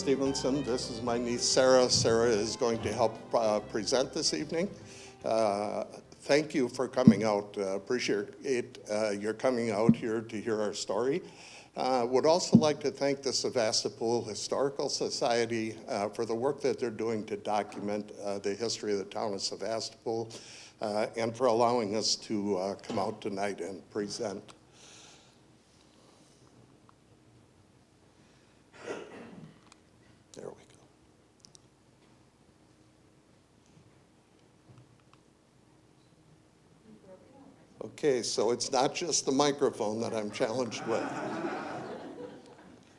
Stephenson. This is my niece, Sarah. Sarah is going to help present this evening. Thank you for coming out. Appreciate your coming out here to hear our story. Would also like to thank the Sevastopol Historical Society for the work that they're doing to document the history of the town of Sevastopol and for allowing us to come out tonight and present. There we go. Okay, so it's not just the microphone that I'm challenged with.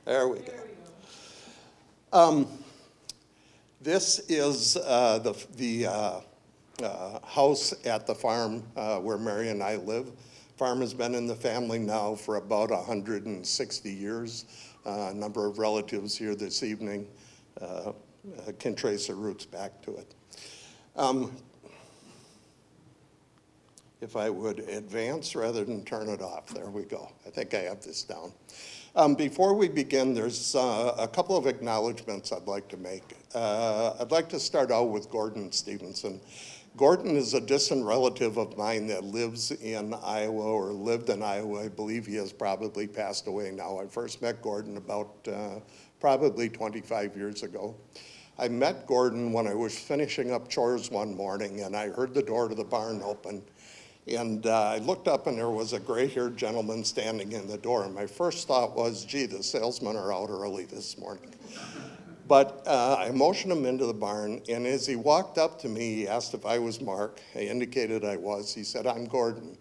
There we go. This is the house at the farm where Mary and I live. Farm has been in the family now for about 160 years. A number of relatives here this evening can trace their roots back to it. If I would advance rather than turn it off, there we go. I think I have this down. Before we begin, there's a couple of acknowledgments I'd like to make. I'd like to start out with Gordon Stephenson. Gordon is a distant relative of mine that lives in Iowa or lived in Iowa. I believe he has probably passed away now. I first met Gordon about probably 25 years ago. I met Gordon when I was finishing up chores one morning and I heard the door to the barn open. And I looked up and there was a gray-haired gentleman standing in the door. And my first thought was, gee, the salesmen are out early this morning. But I motioned him into the barn, and as he walked up to me, he asked if I was Mark. I indicated I was. He said, I'm Gordon,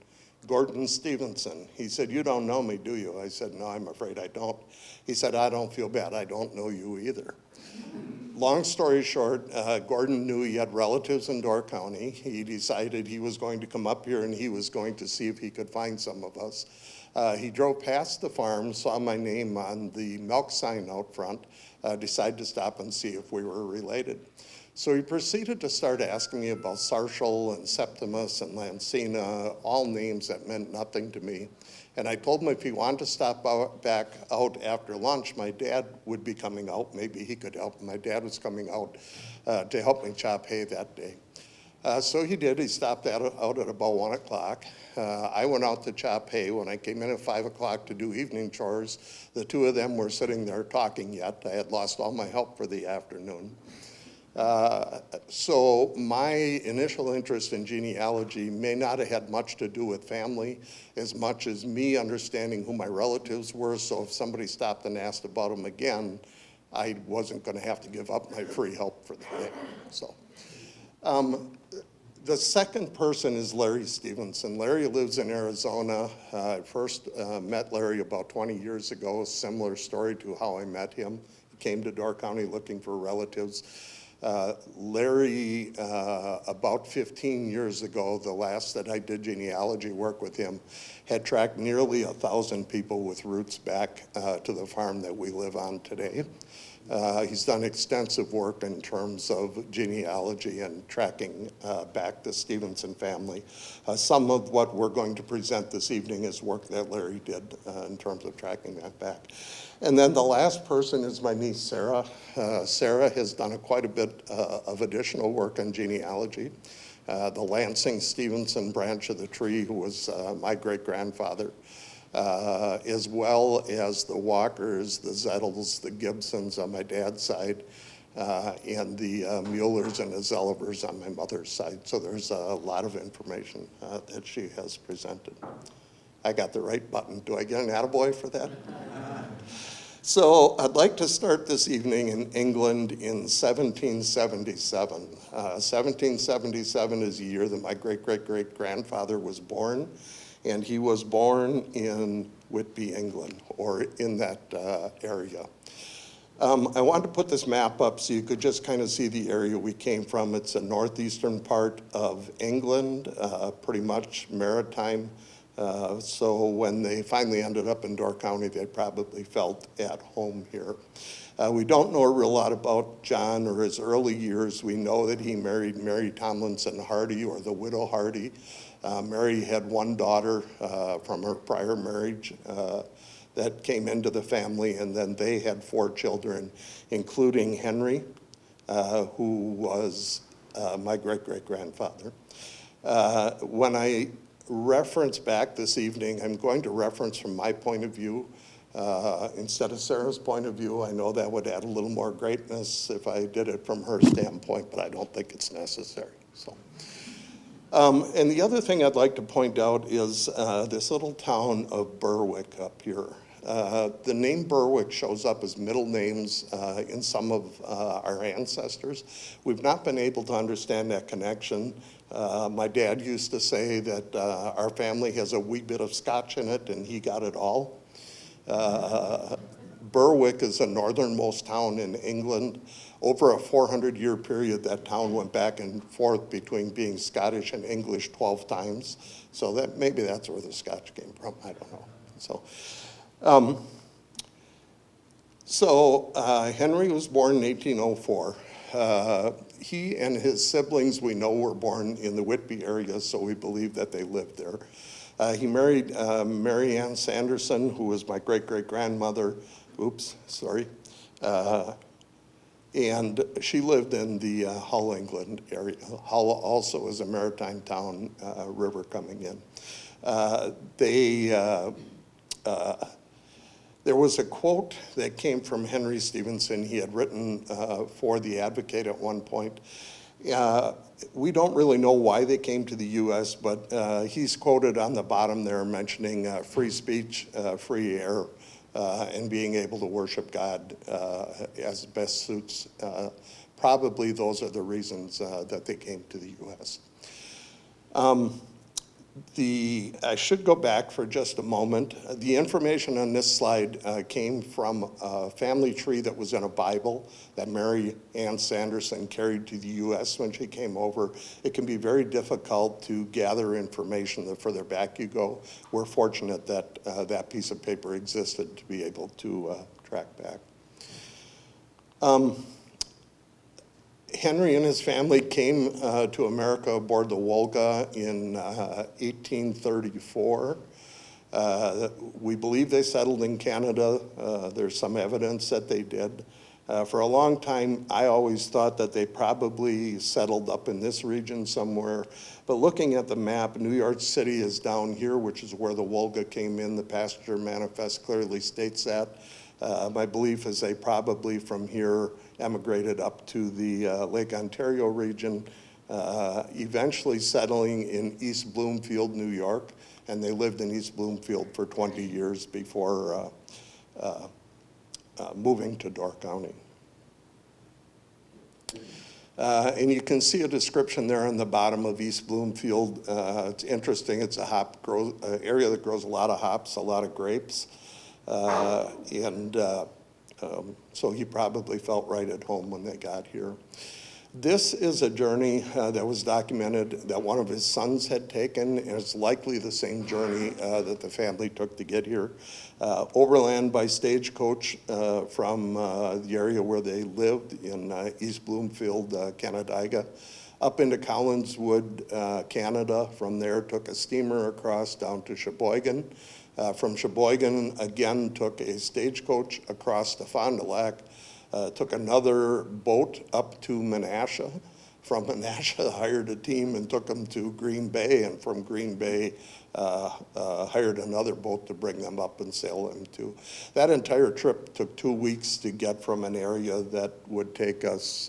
Gordon Stephenson. He said, you don't know me, do you? I said, no, I'm afraid I don't. He said, I don't feel bad. I don't know you either. Long story short, Gordon knew he had relatives in Door County. He decided he was going to come up here and he was going to see if he could find some of us. He drove past the farm, saw my name on the milk sign out front, decided to stop and see if we were related. So he proceeded to start asking me about Sarshal and Septimus and Lancina, all names that meant nothing to me. And I told him if he wanted to stop back out after lunch, my dad would be coming out. Maybe he could help. My dad was coming out to help me chop hay that day. So he did. He stopped out at about 1 o'clock. I went out to chop hay. When I came in at 5 o'clock to do evening chores, the two of them were sitting there talking yet. I had lost all my help for the afternoon. So my initial interest in genealogy may not have had much to do with family as much as me understanding who my relatives were. So if somebody stopped and asked about them again, I wasn't going to have to give up my free help for the day. So. The second person is Larry Stephenson. Larry lives in Arizona. I first met Larry about 20 years ago, a similar story to how I met him. He came to Door County looking for relatives. Larry, about 15 years ago, the last that I did genealogy work with him, had tracked nearly 1,000 people with roots back to the farm that we live on today. He's done extensive work in terms of genealogy and tracking back the Stephenson family. Some of what we're going to present this evening is work that Larry did in terms of tracking that back. And then the last person is my niece, Sarah. Sarah has done quite a bit of additional work on genealogy. The Lansing Stephenson branch of the tree, who was my great-grandfather, as well as the Walkers, the Zettels, the Gibsons on my dad's side, and the Muellers and the Zellivers on my mother's side. So there's a lot of information that she has presented. I got the right button. Do I get an attaboy for that? So I'd like to start this evening in England in 1777. 1777 is the year that my great-great-great-grandfather was born. And he was born in Whitby, England, or in that area. I wanted to put this map up so you could just kind of see the area we came from. It's a northeastern part of England, pretty much maritime. So when they finally ended up in Door County, they probably felt at home here. We don't know a real lot about John or his early years. We know that he married Mary Tomlinson Hardy, or the widow Hardy. Mary had one daughter from her prior marriage. that came into the family, and then they had 4 children, including Henry, who was my great-great-grandfather. When I reference back this evening, I'm going to reference from my point of view instead of Sarah's point of view. I know that would add a little more greatness if I did it from her standpoint, but I don't think it's necessary. So. And the other thing I'd like to point out is this little town of Berwick up here. The name Berwick shows up as middle names in some of our ancestors. We've not been able to understand that connection. My dad used to say that our family has a wee bit of Scotch in it, and he got it all. Berwick is the northernmost town in England. Over a 400-year period, that town went back and forth between being Scottish and English 12 times. So that maybe that's where the Scotch came from. I don't know. So, Henry was born in 1804. He and his siblings, we know, were born in the Whitby area, so we believe that they lived there. He married Mary Ann Sanderson, who was my great-great-grandmother. Oops, sorry. And she lived in the Hull, England area. Hull also is a maritime town, river coming in. There was a quote that came from Henry Stephenson. He had written for The Advocate at one point. We don't really know why they came to the U.S., but he's quoted on the bottom there mentioning free speech, free air, and being able to worship God as best suits. Probably those are the reasons that they came to the U.S. I should go back for just a moment. The information on this slide came from a family tree that was in a Bible that Mary Ann Sanderson carried to the U.S. when she came over. It can be very difficult to gather information the further back you go. We're fortunate that that piece of paper existed to be able to track back. Henry and his family came to America aboard the Wolga in 1834. We believe they settled in Canada. There's some evidence that they did. For a long time, I always thought that they probably settled up in this region somewhere. But looking at the map, New York City is down here, which is where the Wolga came in. The passenger manifest clearly states that. My belief is they probably from here emigrated up to the Lake Ontario region, eventually settling in East Bloomfield, New York, and they lived in East Bloomfield for 20 years before moving to Door County. And you can see a description there on the bottom of East Bloomfield. It's interesting. It's a hop area that grows a lot of hops, a lot of grapes. So he probably felt right at home when they got here. This is a journey that was documented that one of his sons had taken, and it's likely the same journey that the family took to get here. Overland by stagecoach from the area where they lived in East Bloomfield, Canandaigua, up into Collinswood, Canada. From there, took a steamer across down to Sheboygan. From Sheboygan, again, took a stagecoach across to Fond du Lac, took another boat up to Menasha. From Menasha, hired a team and took them to Green Bay, and from Green Bay, hired another boat to bring them up and sail them to. That entire trip took 2 weeks to get from an area that would take us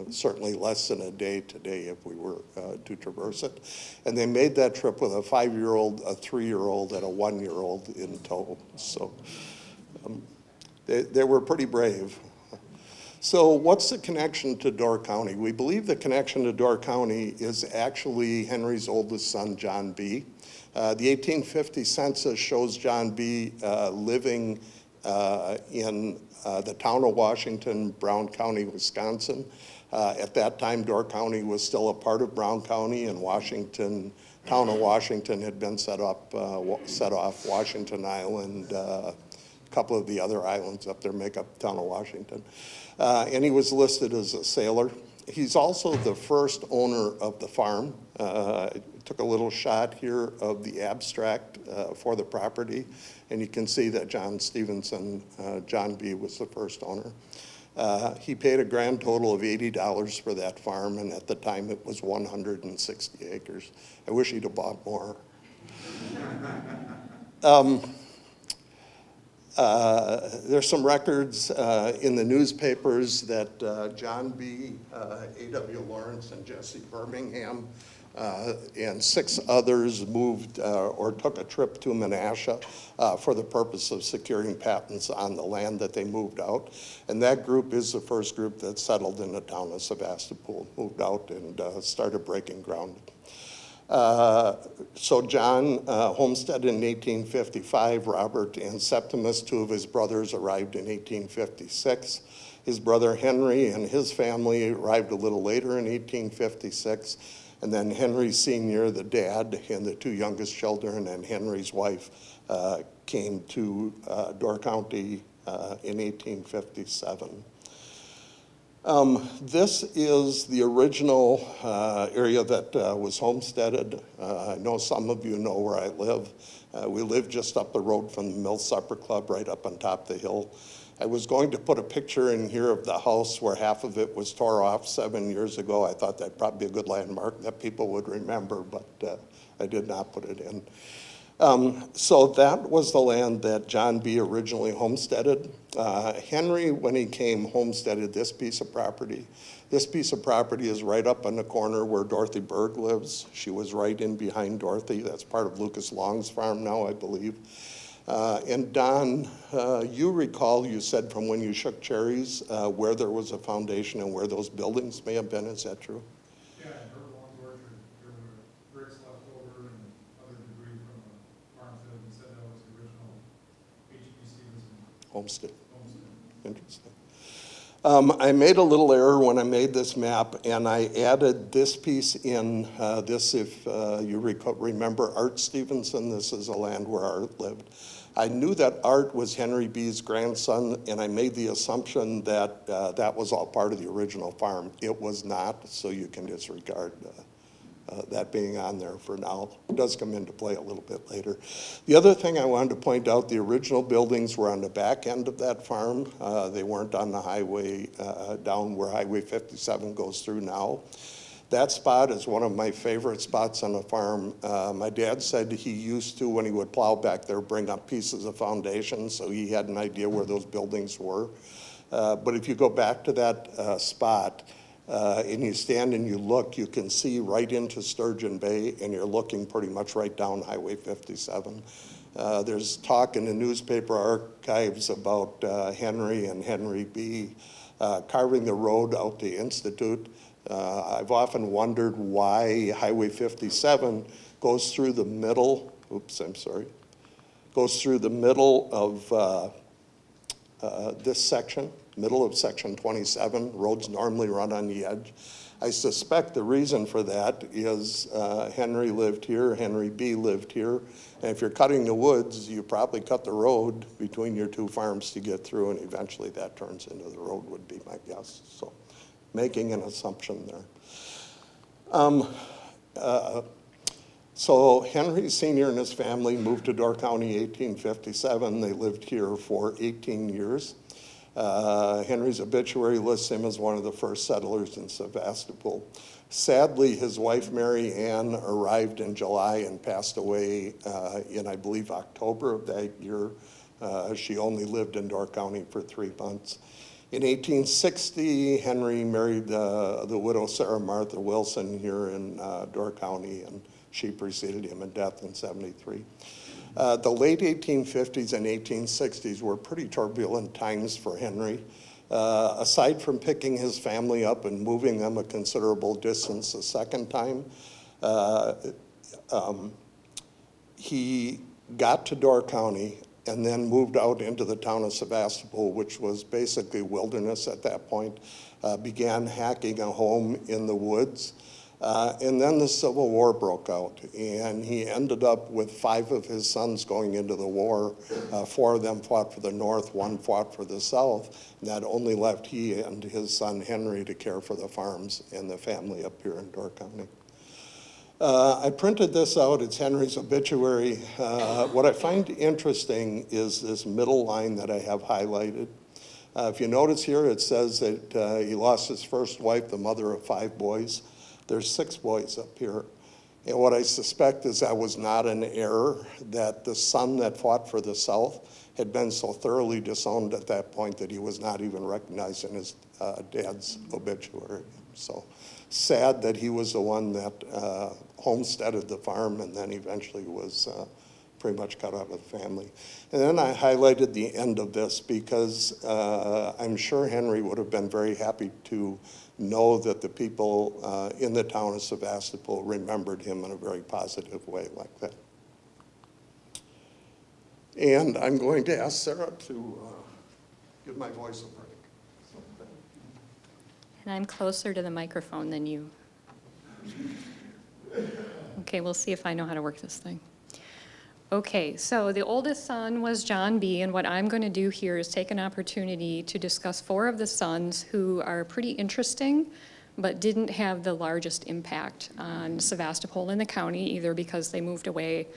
certainly less than a day today if we were to traverse it. And they made that trip with a 5-year-old, a 3-year-old, and a 1-year-old in tow. So they were pretty brave. So what's the connection to Door County? We believe the connection to Door County is actually Henry's oldest son, John B. The 1850 census shows John B. living in the town of Washington, Brown County, Wisconsin. At that time, Door County was still a part of Brown County, and Washington, town of Washington had been set off Washington Island. A couple of the other islands up there make up the town of Washington. And he was listed as a sailor. He's also the first owner of the farm. Took a little shot here of the abstract for the property, and you can see that John Stephenson, John B. was the first owner. He paid a grand total of $80 for that farm, and at the time it was 160 acres. I wish he'd have bought more. There's some records in the newspapers that John B., A.W. Lawrence, and Jesse Birmingham and 6 others moved or took a trip to Menasha for the purpose of securing patents on the land that they moved out. And that group is the first group that settled in the town of Sevastopol, moved out and started breaking ground. So John homesteaded in 1855. Robert and Septimus, 2 of his brothers, arrived in 1856. His brother Henry and his family arrived a little later in 1856. And then Henry Sr., the dad, and the 2 youngest children, and Henry's wife came to Door County in 1857. This is the original area that was homesteaded. I know some of you know where I live. We live just up the road from the Mill Supper Club, right up on top of the hill. I was going to put a picture in here of the house where half of it was tore off 7 years ago. I thought that'd probably be a good landmark that people would remember, but I did not put it in. So that was the land that John B. originally homesteaded. Henry, when he came, homesteaded this piece of property. This piece of property is right up on the corner where Dorothy Berg lives. She was right in behind Dorothy. That's part of Lucas Long's farm now, I believe. And Don, you recall, you said from when you shook cherries, where there was a foundation and where those buildings may have been. Is that true? Yeah, in her Long's orchard, there were bricks left over and other debris from the farmstead. We said that was the original H.B. Stephenson Homestead. homestead. Interesting. I made a little error when I made this map, and I added this piece in. This, if you remember Art Stephenson, this is a land where Art lived. I knew that Art was Henry B.'s grandson, and I made the assumption that that was all part of the original farm. It was not, so you can disregard that being on there for now. It does come into play a little bit later. The other thing I wanted to point out, the original buildings were on the back end of that farm. They weren't on the highway down where Highway 57 goes through now. That spot is one of my favorite spots on the farm. My dad said he used to, when he would plow back there, bring up pieces of foundation, so he had an idea where those buildings were. But if you go back to that spot, and you stand and you look, you can see right into Sturgeon Bay, and you're looking pretty much right down Highway 57. There's talk in the newspaper archives about Henry and Henry B. Carving the road out to Institute. I've often wondered why Highway 57 goes through the middle, goes through the middle of this section. Middle of section 27, roads normally run on the edge. I suspect the reason for that is Henry lived here, Henry B. lived here, and if you're cutting the woods, you probably cut the road between your 2 farms to get through, and eventually that turns into the road would be my guess. So making an assumption there. So Henry Sr. and his family moved to Door County in 1857. They lived here for 18 years. Henry's obituary lists him as one of the first settlers in Sevastopol. Sadly, his wife, Mary Ann, arrived in July and passed away in, I believe, October of that year. She only lived in Door County for 3 months. In 1860, Henry married the widow Sarah Martha Wilson here in Door County, and she preceded him in death in 73. The late 1850s and 1860s were pretty turbulent times for Henry. Aside from picking his family up and moving them a considerable distance a second time, he got to Door County and then moved out into the town of Sevastopol, which was basically wilderness at that point, began hacking a home in the woods. And then the Civil War broke out, and he ended up with 5 of his sons going into the war. 4 of them fought for the North, 1 fought for the South, and that only left he and his son Henry to care for the farms and the family up here in Door County. I printed this out. It's Henry's obituary. What I find interesting is this middle line that I have highlighted. If you notice here, it says that he lost his first wife, the mother of 5 boys. There's 6 boys up here. And what I suspect is that was not an error, that the son that fought for the South had been so thoroughly disowned at that point that he was not even recognized in his dad's obituary. So sad that he was the one that homesteaded the farm and then eventually was pretty much cut out of the family. And then I highlighted the end of this because I'm sure Henry would have been very happy to know that the people in the town of Sevastopol remembered him in a very positive way like that. And I'm going to ask Sarah to give my voice a break. And I'm closer to the microphone than you. Okay, we'll see if I know how to work this thing. Okay, so the oldest son was John B., and what I'm going to do here is take an opportunity to discuss 4 of the sons who are pretty interesting, but didn't have the largest impact on Sevastopol in the county, either because they moved away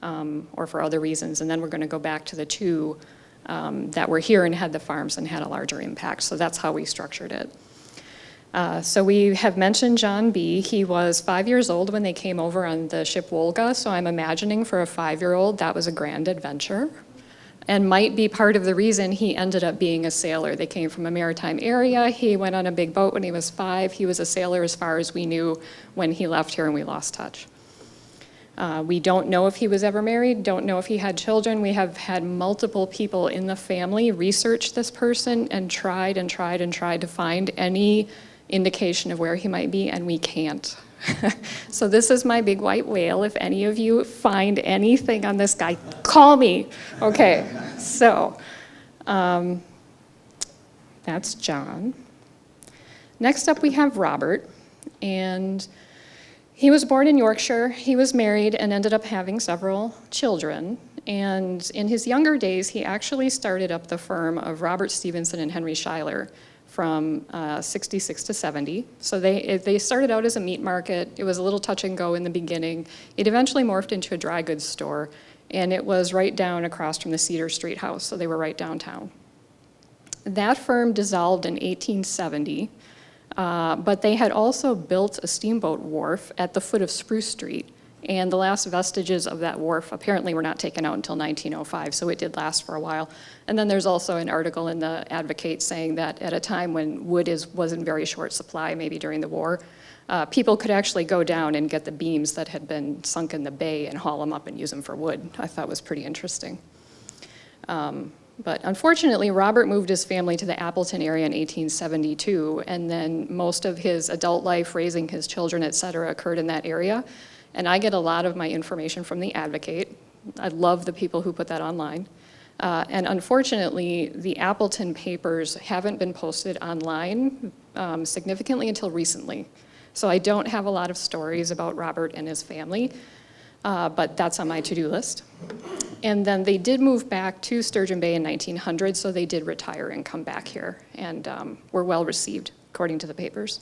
or for other reasons. And then we're going to go back to the 2 that were here and had the farms and had a larger impact. So that's how we structured it. So we have mentioned John B. He was 5 years old when they came over on the ship Wolga, so I'm imagining for a 5-year-old that was a grand adventure and might be part of the reason he ended up being a sailor. They came from a maritime area. He went on a big boat when he was 5. He was a sailor as far as we knew when he left here and we lost touch. We don't know if he was ever married, don't know if he had children. We have had multiple people in the family research this person and tried to find any indication of where he might be, and we can't. So this is my big white whale. If any of you find anything on this guy, call me. Okay, so that's John. Next up we have Robert, and he was born in Yorkshire. He was married and ended up having several children. And in his younger days, he actually started up the firm of Robert Stephenson and Henry Schuyler from 66 to 70. So they started out as a meat market. It was a little touch and go in the beginning. It eventually morphed into a dry goods store, and it was right down across from the Cedar Street house, so they were right downtown. That firm dissolved in 1870, but they had also built a steamboat wharf at the foot of Spruce Street, and the last vestiges of that wharf apparently were not taken out until 1905, so it did last for a while. And then there's also an article in the Advocate saying that at a time when wood was in very short supply, maybe during the war, people could actually go down and get the beams that had been sunk in the bay and haul them up and use them for wood. I thought was pretty interesting. But unfortunately, Robert moved his family to the Appleton area in 1872, and then most of his adult life, raising his children, et cetera, occurred in that area. And I get a lot of my information from the Advocate. I love the people who put that online. And unfortunately, the Appleton papers haven't been posted online significantly until recently. So I don't have a lot of stories about Robert and his family, but that's on my to-do list. And then they did move back to Sturgeon Bay in 1900, so they did retire and come back here, and were well received, according to the papers.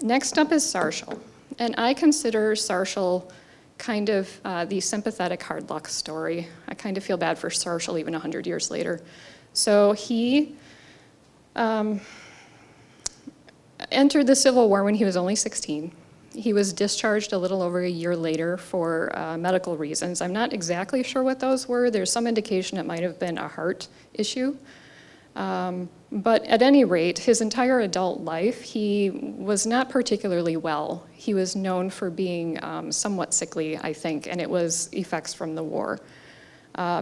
Next up is Sarshall, and I consider Sarshall kind of the sympathetic hard luck story. I kind of feel bad for Sarshall even 100 years later. So he entered the Civil War when he was only 16. He was discharged a little over a year later for medical reasons. I'm not exactly sure what those were. There's some indication it might have been a heart issue. But at any rate, his entire adult life, he was not particularly well. He was known for being somewhat sickly, I think, and it was effects from the war.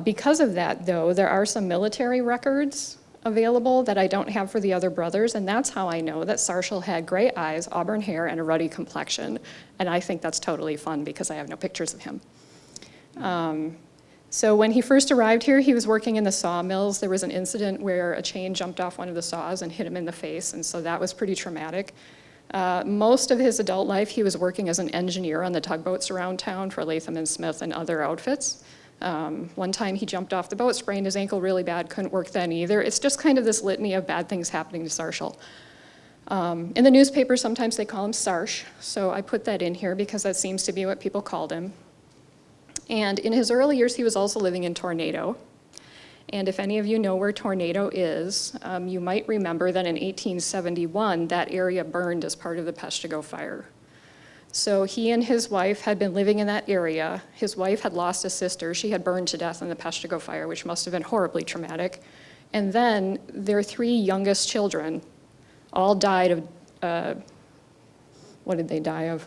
Because of that, though, there are some military records available that I don't have for the other brothers, and that's how I know that Sarshall had gray eyes, auburn hair, and a ruddy complexion, and I think that's totally fun because I have no pictures of him. So when he first arrived here, he was working in the sawmills. There was an incident where a chain jumped off one of the saws and hit him in the face, and so that was pretty traumatic. Most of his adult life, he was working as an engineer on the tugboats around town for Latham and Smith and other outfits. One time he jumped off the boat, sprained his ankle really bad, couldn't work then either. It's just kind of this litany of bad things happening to Sarshall. In the newspaper, sometimes they call him Sarsh, so I put that in here because that seems to be what people called him. And in his early years, he was also living in Tornado. And if any of you know where Tornado is, you might remember that in 1871, that area burned as part of the Peshtigo fire. So he and his wife had been living in that area. His wife had lost a sister. She had burned to death in the Peshtigo fire, which must have been horribly traumatic. And then their 3 youngest children all died of, what did they die of?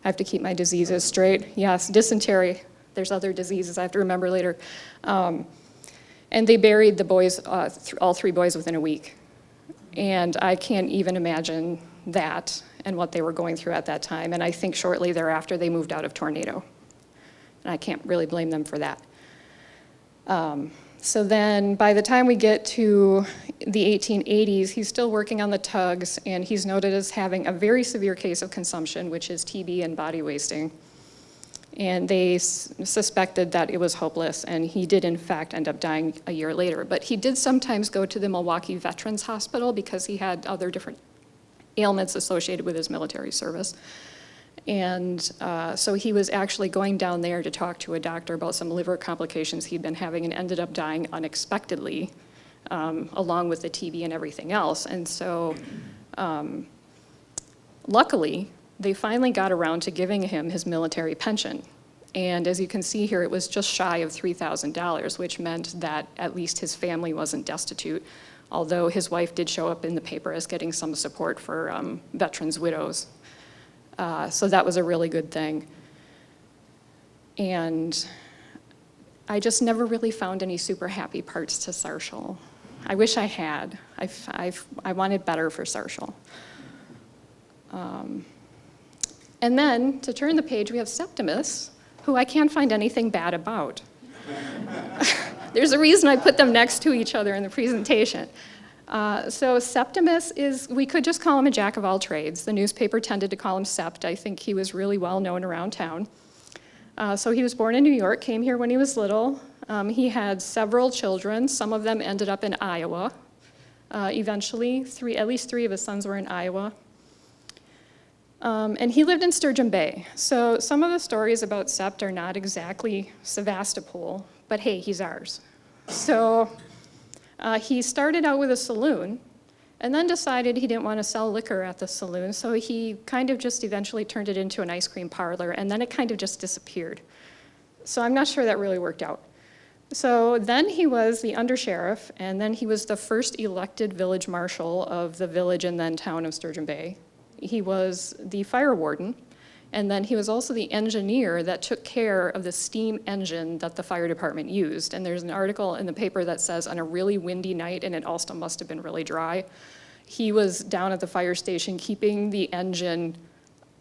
I have to keep my diseases straight. Yes, dysentery. There's other diseases I have to remember later. And they buried the boys, all 3 boys within a week. And I can't even imagine that and what they were going through at that time. And I think shortly thereafter they moved out of Tornado. And I can't really blame them for that. So then by the time we get to the 1880s, he's still working on the tugs, and he's noted as having a very severe case of consumption, which is TB and body wasting. And they suspected that it was hopeless, and he did in fact end up dying a year later. But he did sometimes go to the Milwaukee Veterans Hospital because he had other different ailments associated with his military service. And so he was actually going down there to talk to a doctor about some liver complications he'd been having and ended up dying unexpectedly, along with the TB and everything else. And so luckily, they finally got around to giving him his military pension. And as you can see here, it was just shy of $3,000, which meant that at least his family wasn't destitute, although his wife did show up in the paper as getting some support for veterans' widows. So that was a really good thing. And I just never really found any super happy parts to Sarshall. I wish I had. I wanted better for Sarshall. And then, to turn the page, we have Septimus, who I can't find anything bad about. There's a reason I put them next to each other in the presentation. So Septimus is, we could just call him a jack of all trades. The newspaper tended to call him Sept. I think he was really well known around town. So he was born in New York, came here when he was little. He had several children. Some of them ended up in Iowa. Eventually, at least 3 of his sons were in Iowa. And he lived in Sturgeon Bay. So some of the stories about Sept are not exactly Sevastopol, but hey, he's ours. So he started out with a saloon and then decided he didn't want to sell liquor at the saloon, so he kind of just eventually turned it into an ice cream parlor, and then it kind of just disappeared. So I'm not sure that really worked out. So then he was the undersheriff, and then he was the first elected village marshal of the village and then town of Sturgeon Bay. He was the fire warden, and then he was also the engineer that took care of the steam engine that the fire department used. And there's an article in the paper that says on a really windy night, and it also must have been really dry, he was down at the fire station keeping the engine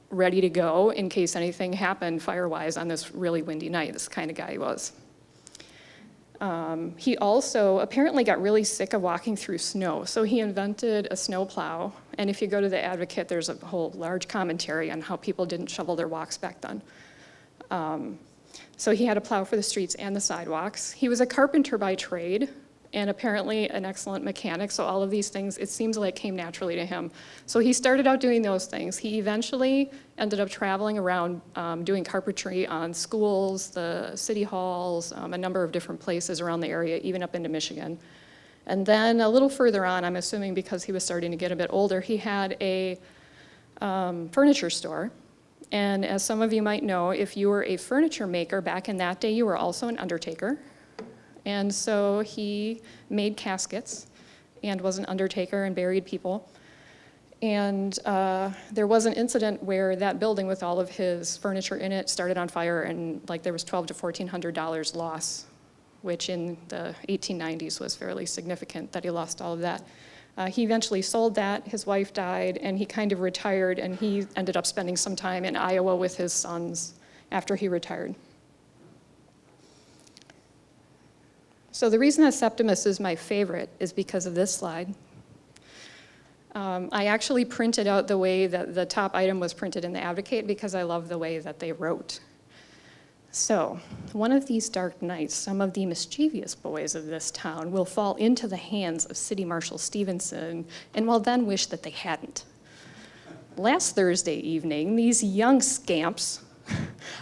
ready to go in case anything happened fire-wise on this really windy night. This kind of guy he was. He also apparently got really sick of walking through snow, so he invented a snow plow. And if you go to the Advocate, there's a whole large commentary on how people didn't shovel their walks back then. So he had a plow for the streets and the sidewalks. He was a carpenter by trade, and apparently an excellent mechanic, so all of these things, it seems like, came naturally to him. So he started out doing those things. He eventually ended up traveling around doing carpentry on schools, the city halls, a number of different places around the area, even up into Michigan. And then a little further on, I'm assuming because he was starting to get a bit older, he had a furniture store. And as some of you might know, if you were a furniture maker back in that day, you were also an undertaker. And so he made caskets and was an undertaker and buried people. And there was an incident where that building with all of his furniture in it started on fire, and like there was $1,200 to $1,400 loss, which in the 1890s was fairly significant that he lost all of that. He eventually sold that, his wife died, and he kind of retired, and he ended up spending some time in Iowa with his sons after he retired. So the reason that Septimus is my favorite is because of this slide. I actually printed out the way that the top item was printed in the Advocate because I love the way that they wrote. So, one of these dark nights, some of the mischievous boys of this town will fall into the hands of City Marshal Stephenson and will then wish that they hadn't. Last Thursday evening, these young scamps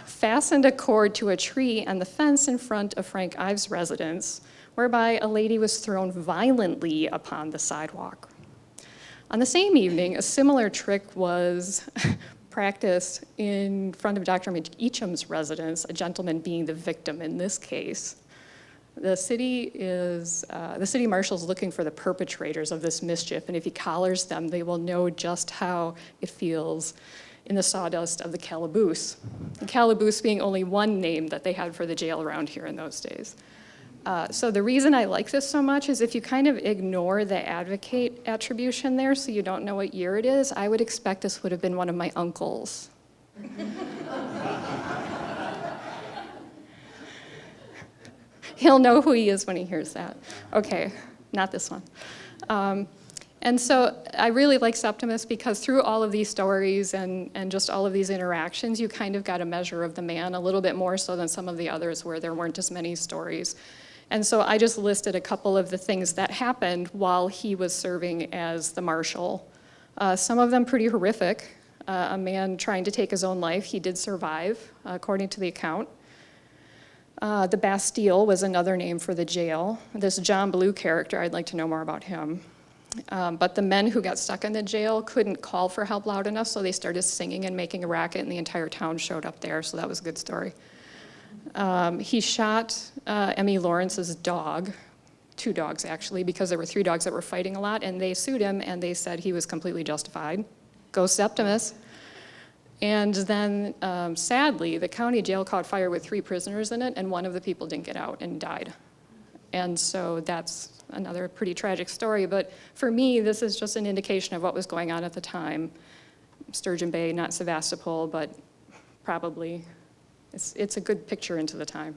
fastened a cord to a tree on the fence in front of Frank Ives' residence, whereby a lady was thrown violently upon the sidewalk. On the same evening, a similar trick was practiced in front of Dr. Eacham's residence, a gentleman being the victim in this case. The city marshal's looking for the perpetrators of this mischief, and if he collars them, they will know just how it feels in the sawdust of the calaboose. The calaboose being only one name that they had for the jail around here in those days. So the reason I like this so much is if you kind of ignore the Advocate attribution there, so you don't know what year it is, I would expect this would have been one of my uncles. He'll know who he is when he hears that. Okay, not this one. And so I really like Septimus because through all of these stories and just all of these interactions, you kind of got a measure of the man, a little bit more so than some of the others where there weren't as many stories. And so I just listed a couple of the things that happened while he was serving as the marshal. Some of them pretty horrific. A man trying to take his own life. He did survive, according to the account. The Bastille was another name for the jail. This John Blue character, I'd like to know more about him. But the men who got stuck in the jail couldn't call for help loud enough, so they started singing and making a racket, and the entire town showed up there, so that was a good story. He shot Emmy Lawrence's dog, 2 dogs actually, because there were 3 dogs that were fighting a lot, and they sued him, and they said he was completely justified. Go Septimus. And then, sadly, the county jail caught fire with 3 prisoners in it, and one of the people didn't get out and died. And so that's another pretty tragic story, but for me, this is just an indication of what was going on at the time. Sturgeon Bay, not Sevastopol, but probably, it's a good picture into the time.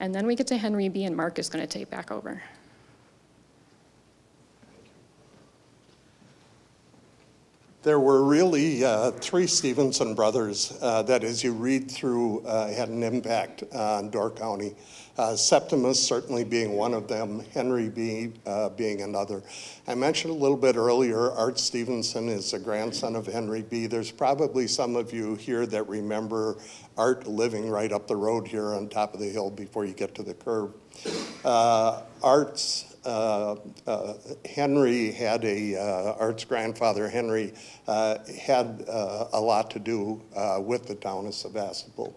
And then we get to Henry B., and Mark is going to take back over. There were really 3 Stephenson brothers that, as you read through, had an impact on Door County. Septimus certainly being one of them, Henry B. being another. I mentioned a little bit earlier, Art Stephenson is a grandson of Henry B. There's probably some of you here that remember Art living right up the road here on top of the hill before you get to the curve. Henry had Art's grandfather, Henry, had a lot to do with the town of Sevastopol.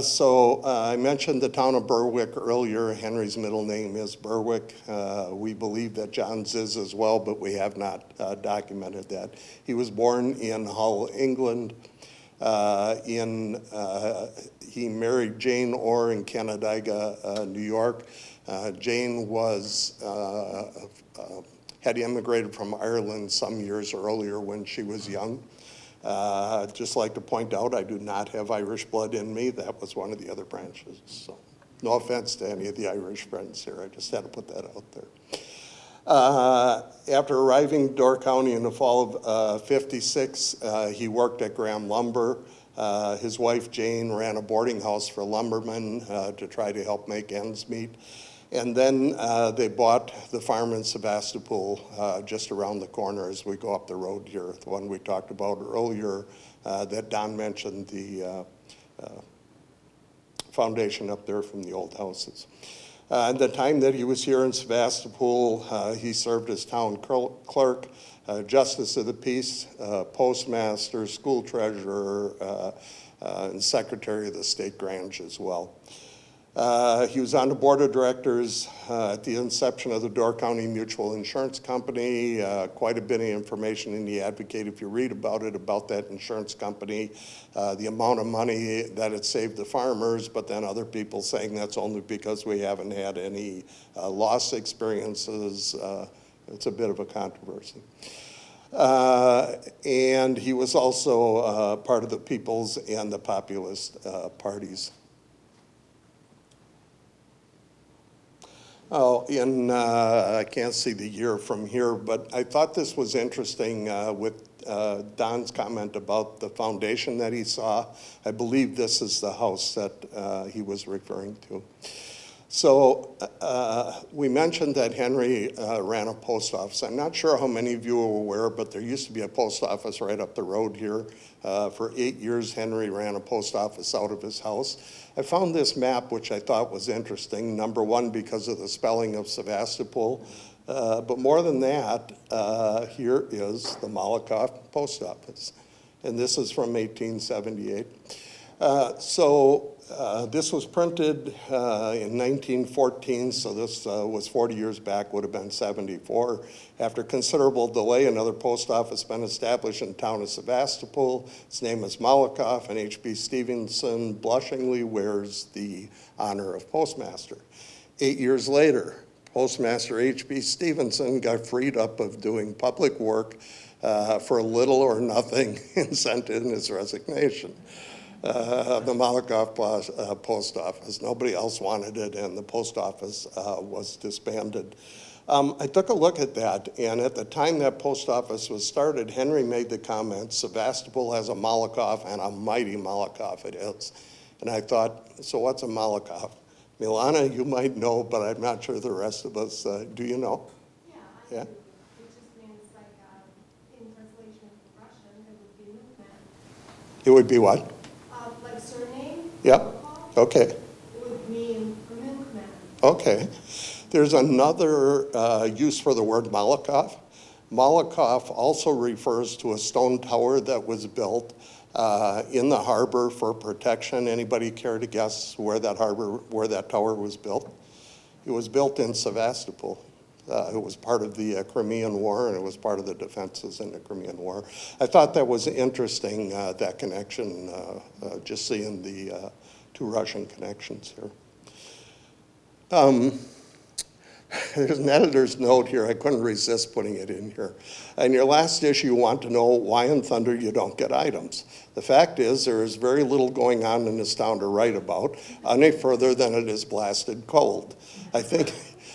So I mentioned the town of Berwick earlier. Henry's middle name is Berwick. We believe that John's is as well, but we have not documented that. He was born in Hull, England. He married Jane Orr in Canandaigua, New York. Jane had immigrated from Ireland some years earlier when she was young. Just like to point out, I do not have Irish blood in me. That was one of the other branches. So no offense to any of the Irish friends here. I just had to put that out there. After arriving in Door County in the fall of '56, he worked at Graham Lumber. His wife, Jane, ran a boarding house for lumbermen to try to help make ends meet. And then they bought the farm in Sevastopol just around the corner as we go up the road here, the one we talked about earlier that Don mentioned, the foundation up there from the old houses. At the time that he was here in Sevastopol, he served as town clerk, justice of the peace, postmaster, school treasurer, and secretary of the state grange as well. He was on the board of directors at the inception of the Door County Mutual Insurance Company. Quite a bit of information in the Advocate if you read about it, about that insurance company, the amount of money that it saved the farmers, but then other people saying that's only because we haven't had any loss experiences. It's a bit of a controversy. And he was also part of the People's and the Populist parties. Oh, I can't see the year from here, but I thought this was interesting with Don's comment about the foundation that he saw. I believe this is the house that he was referring to. So we mentioned that Henry ran a post office. I'm not sure how many of you are aware, but there used to be a post office right up the road here. For 8 years, Henry ran a post office out of his house. I found this map, which I thought was interesting, number one, because of the spelling of Sevastopol. But more than that, here is the Malakoff post office. And this is from 1878. This was printed in 1914, so this was 40 years back, would have been 74. After considerable delay, another post office been established in the town of Sevastopol. Its name is Malakoff, and H.B. Stephenson blushingly wears the honor of postmaster. 8 years later, Postmaster H.B. Stephenson got freed up of doing public work for little or nothing and sent in his resignation. The Malakoff post office. Nobody else wanted it, and the post office was disbanded. I took a look at that, and at the time that post office was started, Henry made the comment, Sevastopol has a Malakoff, and a mighty Malakoff it is. And I thought, so what's a Malakoff? Milana, you might know, but I'm not sure the rest of us, do you know? Yeah, I Yeah? do. It just means like, in translation from Russian, it would be milkman. It would be what? Like surname? Yep. Volkov, Okay. It would mean a milkman. Okay. There's another use for the word Malakoff. Malakoff also refers to a stone tower that was built in the harbor for protection. Anybody care to guess where that tower was built? It was built in Sevastopol. It was part of the Crimean War, and it was part of the defenses in the Crimean War. I thought that was interesting, that connection, just seeing the two Russian connections here. There's an editor's note here. I couldn't resist putting it in here. In your last issue, you want to know why in thunder you don't get items. The fact is there is very little going on in this town to write about, any further than it is blasted cold. I think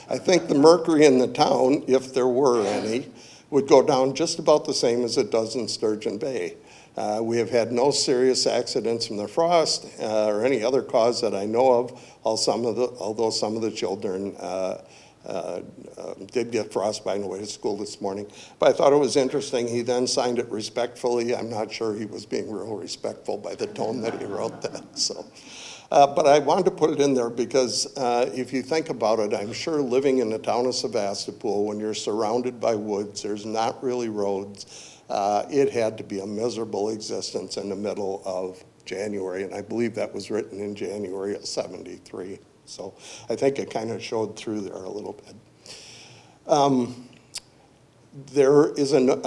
the mercury in the town, if there were any, would go down just about the same as it does in Sturgeon Bay. We have had no serious accidents from the frost or any other cause that I know of, although some of the children did get frostbite on the way to school this morning. But I thought it was interesting. He then signed it respectfully. I'm not sure he was being real respectful by the tone that he wrote that. So. But I wanted to put it in there because if you think about it, I'm sure living in the town of Sevastopol, when you're surrounded by woods, there's not really roads. It had to be a miserable existence in the middle of January, and I believe that was written in January of '73. So I think it kind of showed through there a little bit. There is an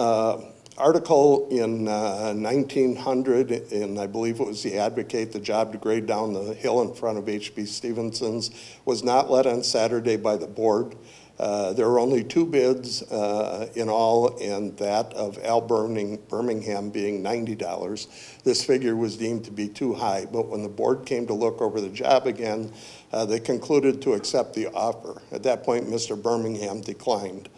article in 1900, and I believe it was the Advocate, the job to grade down the hill in front of H.B. Stevenson's was not let on Saturday by the board. There were only 2 bids in all, and that of Al Birmingham being $90. This figure was deemed to be too high, but when the board came to look over the job again, they concluded to accept the offer. At that point, Mr. Birmingham declined.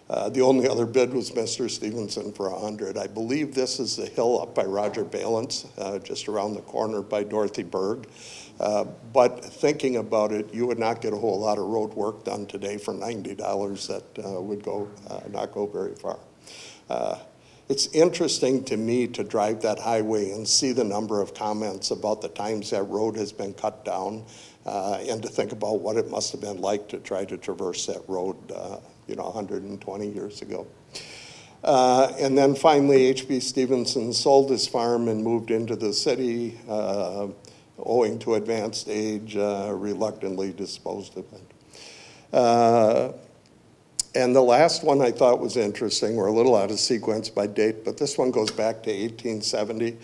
The only other bid was Mr. Stephenson for $100. I believe this is the hill up by Roger Balance, just around the corner by Dorothy Berg. But thinking about it, you would not get a whole lot of road work done today for $90 that would not go very far. It's interesting to me to drive that highway and see the number of comments about the times that road has been cut down, and to think about what it must have been like to try to traverse that road 120 years ago. And then finally, H.B. Stevenson sold his farm and moved into the city, owing to advanced age, reluctantly disposed of it. And the last one I thought was interesting. We're a little out of sequence by date, but this one goes back to 1870.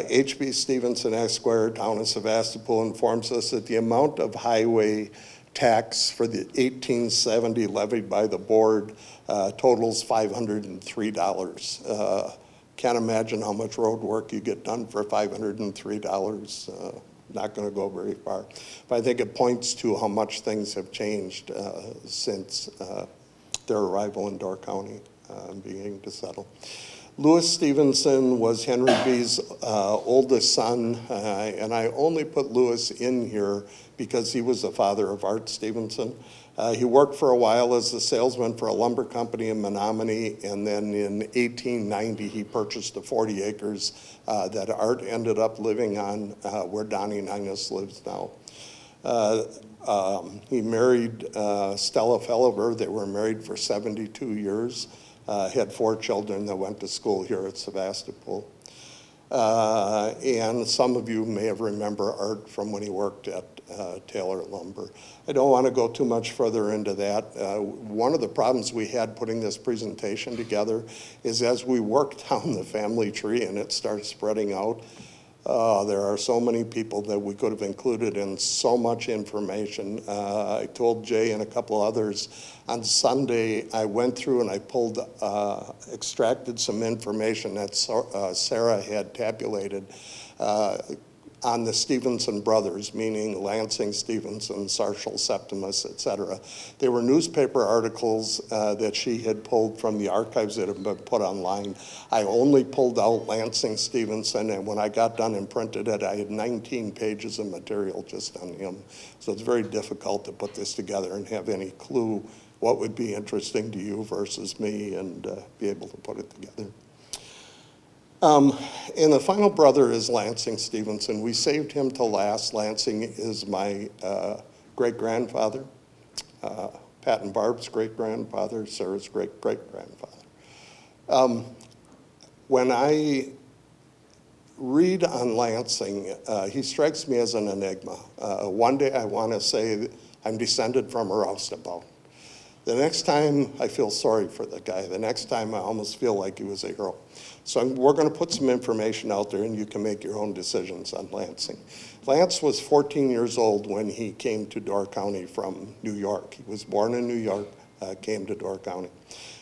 H.B. Stephenson, Esquire, town of Sevastopol, informs us that the amount of highway tax for the 1870 levied by the board totals $503. Can't imagine how much road work you get done for $503. not going to go very far. But I think it points to how much things have changed since their arrival in Door County, beginning to settle. Louis Stephenson was Henry B's oldest son, and I only put Louis in here because he was the father of Art Stephenson. He worked for a while as a salesman for a lumber company in Menominee, and then in 1890 he purchased the 40 acres that Art ended up living on, where Donnie Ninus lives now. He married Stella Felliver. They were married for 72 years. Had 4 children that went to school here at Sevastopol. And some of you may have remember Art from when he worked at Taylor Lumber. I don't want to go too much further into that. One of the problems we had putting this presentation together is as we worked down the family tree and it started spreading out, there are so many people that we could have included in so much information. I told Jay and a couple others on Sunday, I went through and I pulled, extracted some information that Sarah had tabulated on the Stephenson brothers, meaning Lansing Stephenson, Sarshall Septimus, et cetera. They were newspaper articles that she had pulled from the archives that have been put online. I only pulled out Lansing Stephenson, and when I got done and printed it, I had 19 pages of material just on him. So it's very difficult to put this together and have any clue what would be interesting to you versus me and be able to put it together. And the final brother is Lansing Stephenson. We saved him to last. Lansing is my great-grandfather, Pat and Barb's great-grandfather, Sarah's great-great-grandfather. When I read on Lansing, he strikes me as an enigma. One day I want to say I'm descended from a roustabout. The next time I feel sorry for the guy. The next time I almost feel like he was a hero. So we're going to put some information out there and you can make your own decisions on Lansing. Lance was 14 years old when he came to Door County from New York. He was born in New York, came to Door County.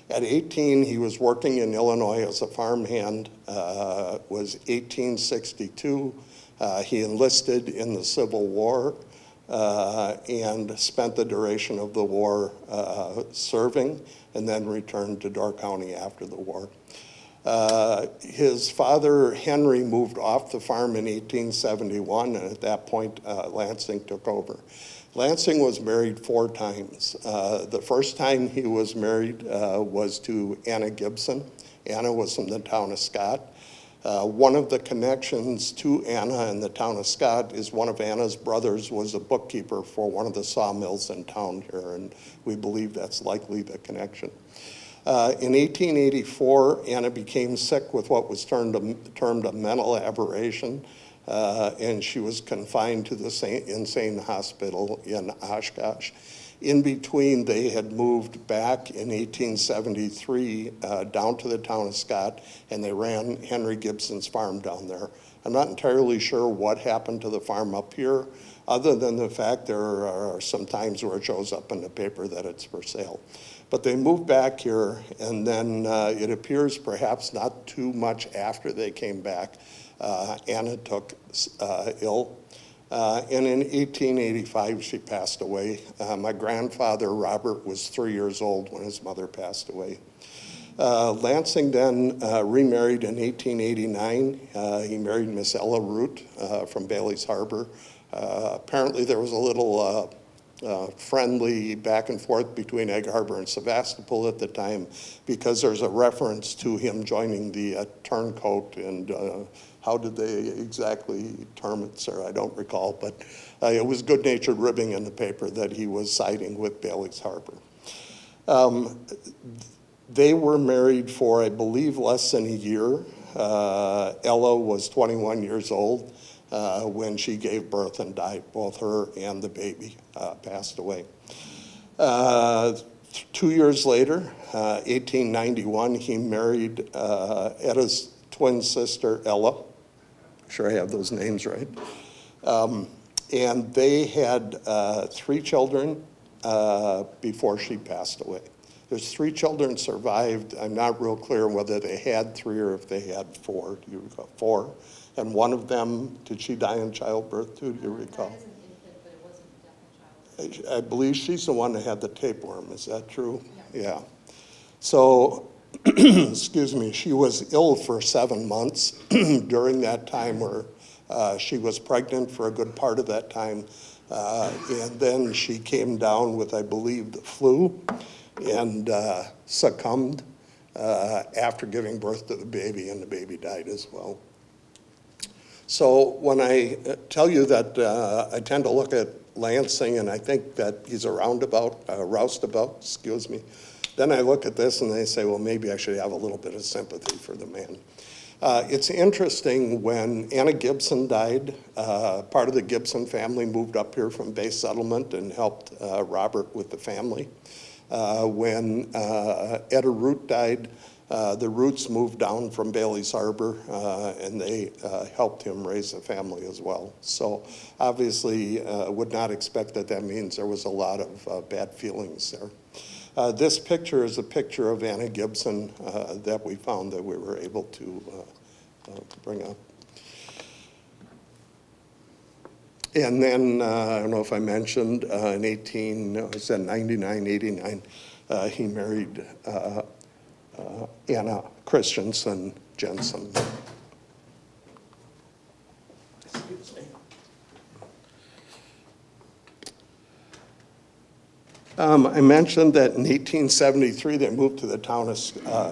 At 18, he was working in Illinois as a farmhand. Was 1862. He enlisted in the Civil War. And spent the duration of the war serving and then returned to Door County after the war. His father, Henry, moved off the farm in 1871, and at that point, Lansing took over. Lansing was married 4 times. The first time he was married was to Anna Gibson. Anna was from the town of Scott. One of the connections to Anna in the town of Scott is one of Anna's brothers was a bookkeeper for one of the sawmills in town here, and we believe that's likely the connection. In 1884, Anna became sick with what was termed a mental aberration, and she was confined to the insane hospital in Oshkosh. In between, they had moved back in 1873 down to the town of Scott, and they ran Henry Gibson's farm down there. I'm not entirely sure what happened to the farm up here, other than the fact there are some times where it shows up in the paper that it's for sale. But they moved back here, and then it appears perhaps not too much after they came back, Anna took ill. And in 1885, she passed away. My grandfather, Robert, was 3 years old when his mother passed away. Lansing then remarried in 1889. He married Miss Ella Root from Bailey's Harbor. Apparently there was a little friendly back and forth between Egg Harbor and Sevastopol at the time because there's a reference to him joining the turncoat and how did they exactly term it, sir? I don't recall, but it was good-natured ribbing in the paper that he was siding with Bailey's Harbor. They were married for, I believe, less than a year. Ella was 21 years old when she gave birth and died. Both her and the baby passed away. 2 years later, 1891, he married Etta's twin sister, Ella. Sure I have those names right. And they had 3 children before she passed away. There's 3 children survived. I'm not real clear whether they had 3 or if they had 4. Do you recall? 4. And one of them, did she die in childbirth too, do you recall? That is an infant, but it wasn't definitely child. I believe she's the one that had the tapeworm, is that true? Yeah. Yeah. So, excuse me, she was ill for 7 months during that time where she was pregnant for a good part of that time. And then she came down with, I believe, the flu and succumbed after giving birth to the baby, and the baby died as well. So when I tell you that I tend to look at Lansing and I think that he's a roustabout, excuse me, then I look at this and I say, well, maybe I should have a little bit of sympathy for the man. It's interesting, when Anna Gibson died, part of the Gibson family moved up here from Bay Settlement and helped Robert with the family. When Etta Root died, the Roots moved down from Bailey's Harbor, and they helped him raise the family as well. So obviously, would not expect that that means there was a lot of bad feelings there. This picture is a picture of Anna Gibson that we found that we were able to bring up. And then, I don't know if I mentioned, in 99, 89, he married Anna Christensen Jensen. Excuse me. I mentioned that in 1873 they moved to the town of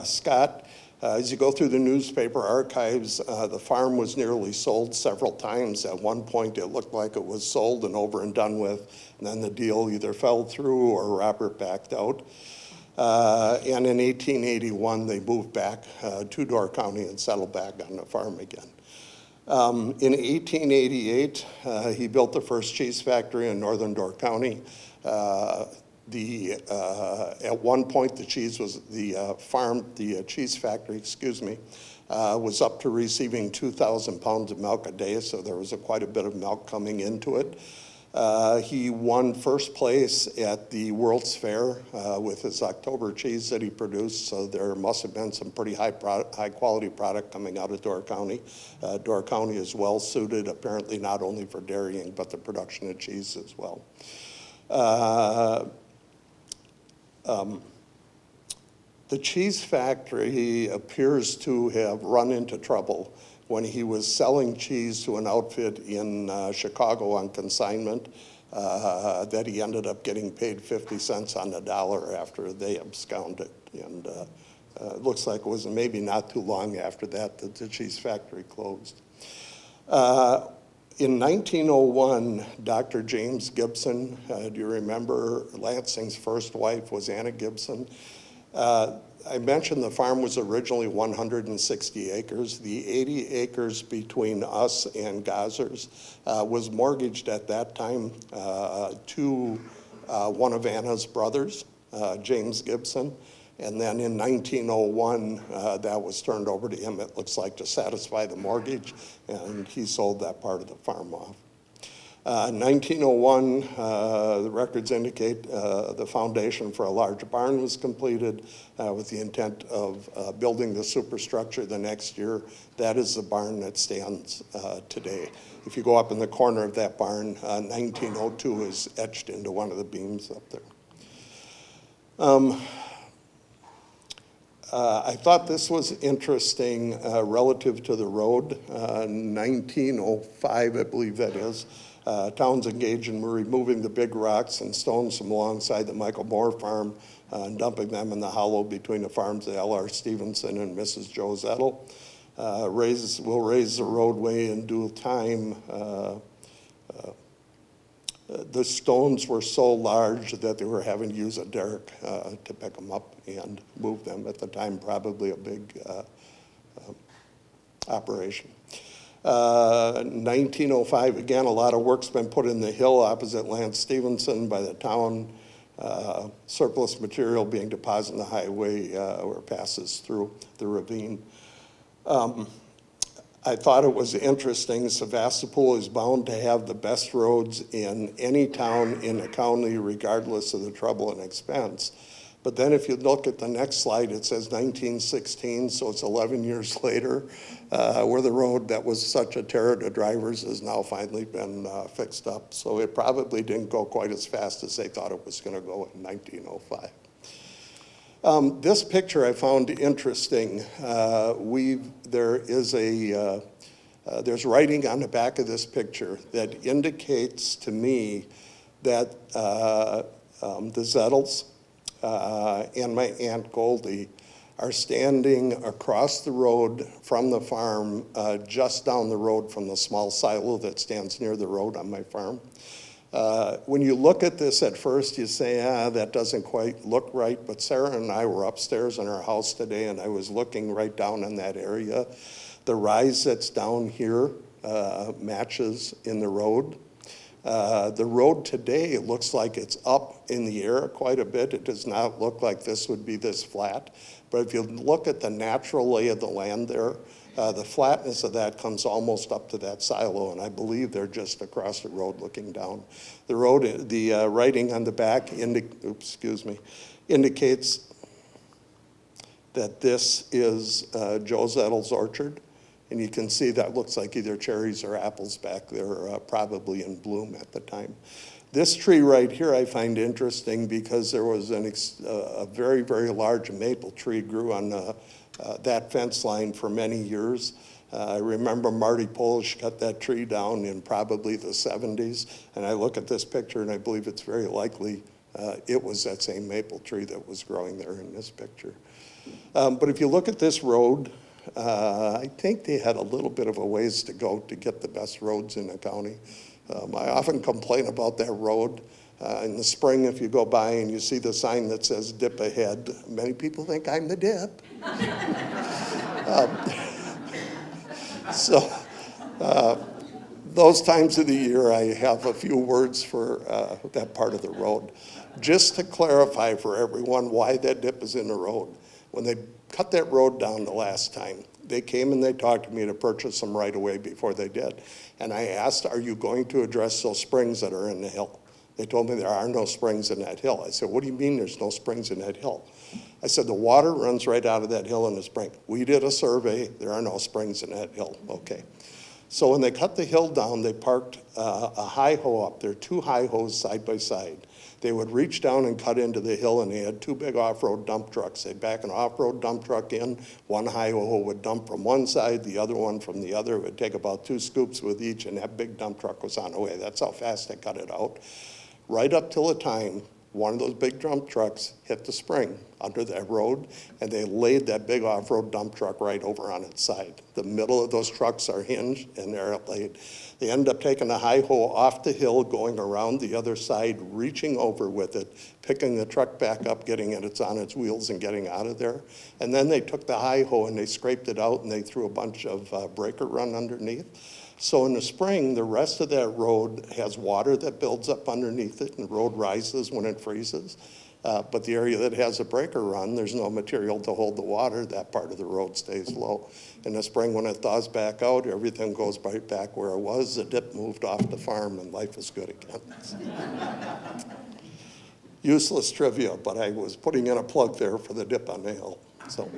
Scott. As you go through the newspaper archives, the farm was nearly sold several times. At one point it looked like it was sold and over and done with, and then the deal either fell through or Robert backed out. And in 1881 they moved back to Door County and settled back on the farm again. In 1888 he built the first cheese factory in northern Door County. At one point, the cheese factory, excuse me, was up to receiving 2,000 pounds of milk a day, so there was quite a bit of milk coming into it. He won first place at the World's Fair with his October cheese that he produced, so there must have been some pretty high quality product coming out of Door County. Door County is well suited, apparently, not only for dairying, but the production of cheese as well. The cheese factory appears to have run into trouble when he was selling cheese to an outfit in Chicago on consignment, that he ended up getting paid 50 cents on the dollar after they absconded. And it looks like it was maybe not too long after that that the cheese factory closed. In 1901, Dr. James Gibson, do you remember Lansing's first wife was Anna Gibson? I mentioned the farm was originally 160 acres. The 80 acres between us and Gozers was mortgaged at that time to one of Anna's brothers, James Gibson. And then in 1901, that was turned over to him, it looks like, to satisfy the mortgage, and he sold that part of the farm off. 1901, the records indicate the foundation for a large barn was completed with the intent of building the superstructure the next year. That is the barn that stands today. If you go up in the corner of that barn, 1902 is etched into one of the beams up there. I thought this was interesting relative to the road. 1905, I believe that is. Towns engaged in removing the big rocks and stones from alongside the Michael Moore farm and dumping them in the hollow between the farms of L.R. Stephenson and Mrs. Joe Zettel. We'll raise the roadway in due time. The stones were so large that they were having to use a derrick to pick them up and move them. At the time, probably a big operation. 1905, again, a lot of work's been put in the hill opposite Lance Stephenson by the town. Surplus material being deposited in the highway where it passes through the ravine. I thought it was interesting. Sevastopol is bound to have the best roads in any town in the county, regardless of the trouble and expense. But then if you look at the next slide, it says 1916, so it's 11 years later, where the road that was such a terror to drivers has now finally been fixed up. So it probably didn't go quite as fast as they thought it was going to go in 1905. This picture I found interesting. There's writing on the back of this picture that indicates to me that the Zettels and my Aunt Goldie are standing across the road from the farm, just down the road from the small silo that stands near the road on my farm. When you look at this at first, you say, that doesn't quite look right, but Sarah and I were upstairs in our house today, and I was looking right down in that area. The rise that's down here matches in the road. The road today looks like it's up in the air quite a bit. It does not look like this would be this flat. But if you look at the natural lay of the land there, the flatness of that comes almost up to that silo, and I believe they're just across the road looking down. The road, the writing on the back indicates that this is Joe Zettel's orchard. And you can see that looks like either cherries or apples back there, probably in bloom at the time. This tree right here I find interesting because there was a very, very large maple tree grew on that fence line for many years. I remember Marty Polish cut that tree down in probably the 70s. And I look at this picture and I believe it's very likely it was that same maple tree that was growing there in this picture. But if you look at this road, I think they had a little bit of a ways to go to get the best roads in the county. I often complain about that road. In the spring, if you go by and you see the sign that says dip ahead, many people think I'm the dip. Those times of the year, I have a few words for that part of the road. Just to clarify for everyone why that dip is in the road. When they cut that road down the last time, they came and they talked to me to purchase some right away before they did. And I asked, are you going to address those springs that are in the hill? They told me there are no springs in that hill. I said, what do you mean there's no springs in that hill? I said, the water runs right out of that hill in the spring. We did a survey, there are no springs in that hill. Okay. So when they cut the hill down, they parked a hi-ho up there, two hi-hos side by side. They would reach down and cut into the hill, and they had two big off-road dump trucks. They'd back an off-road dump truck in. One hi-ho would dump from one side, the other one from the other. It would take about 2 scoops with each, and that big dump truck was on the way. That's how fast they cut it out. Right up till the time one of those big dump trucks hit the spring under that road, and they laid that big off-road dump truck right over on its side. The middle of those trucks are hinged, and they're laid. They end up taking the hi-ho off the hill, going around the other side, reaching over with it, picking the truck back up, getting it on its wheels, and getting out of there. And then they took the hi-ho and they scraped it out, and they threw a bunch of breaker run underneath. So in the spring, the rest of that road has water that builds up underneath it, and the road rises when it freezes. But the area that has a breaker run, there's no material to hold the water. That part of the road stays low. In the spring, when it thaws back out, everything goes right back where it was. The dip moved off the farm, and life is good again. Useless trivia, but I was putting in a plug there for the dip on the hill. So.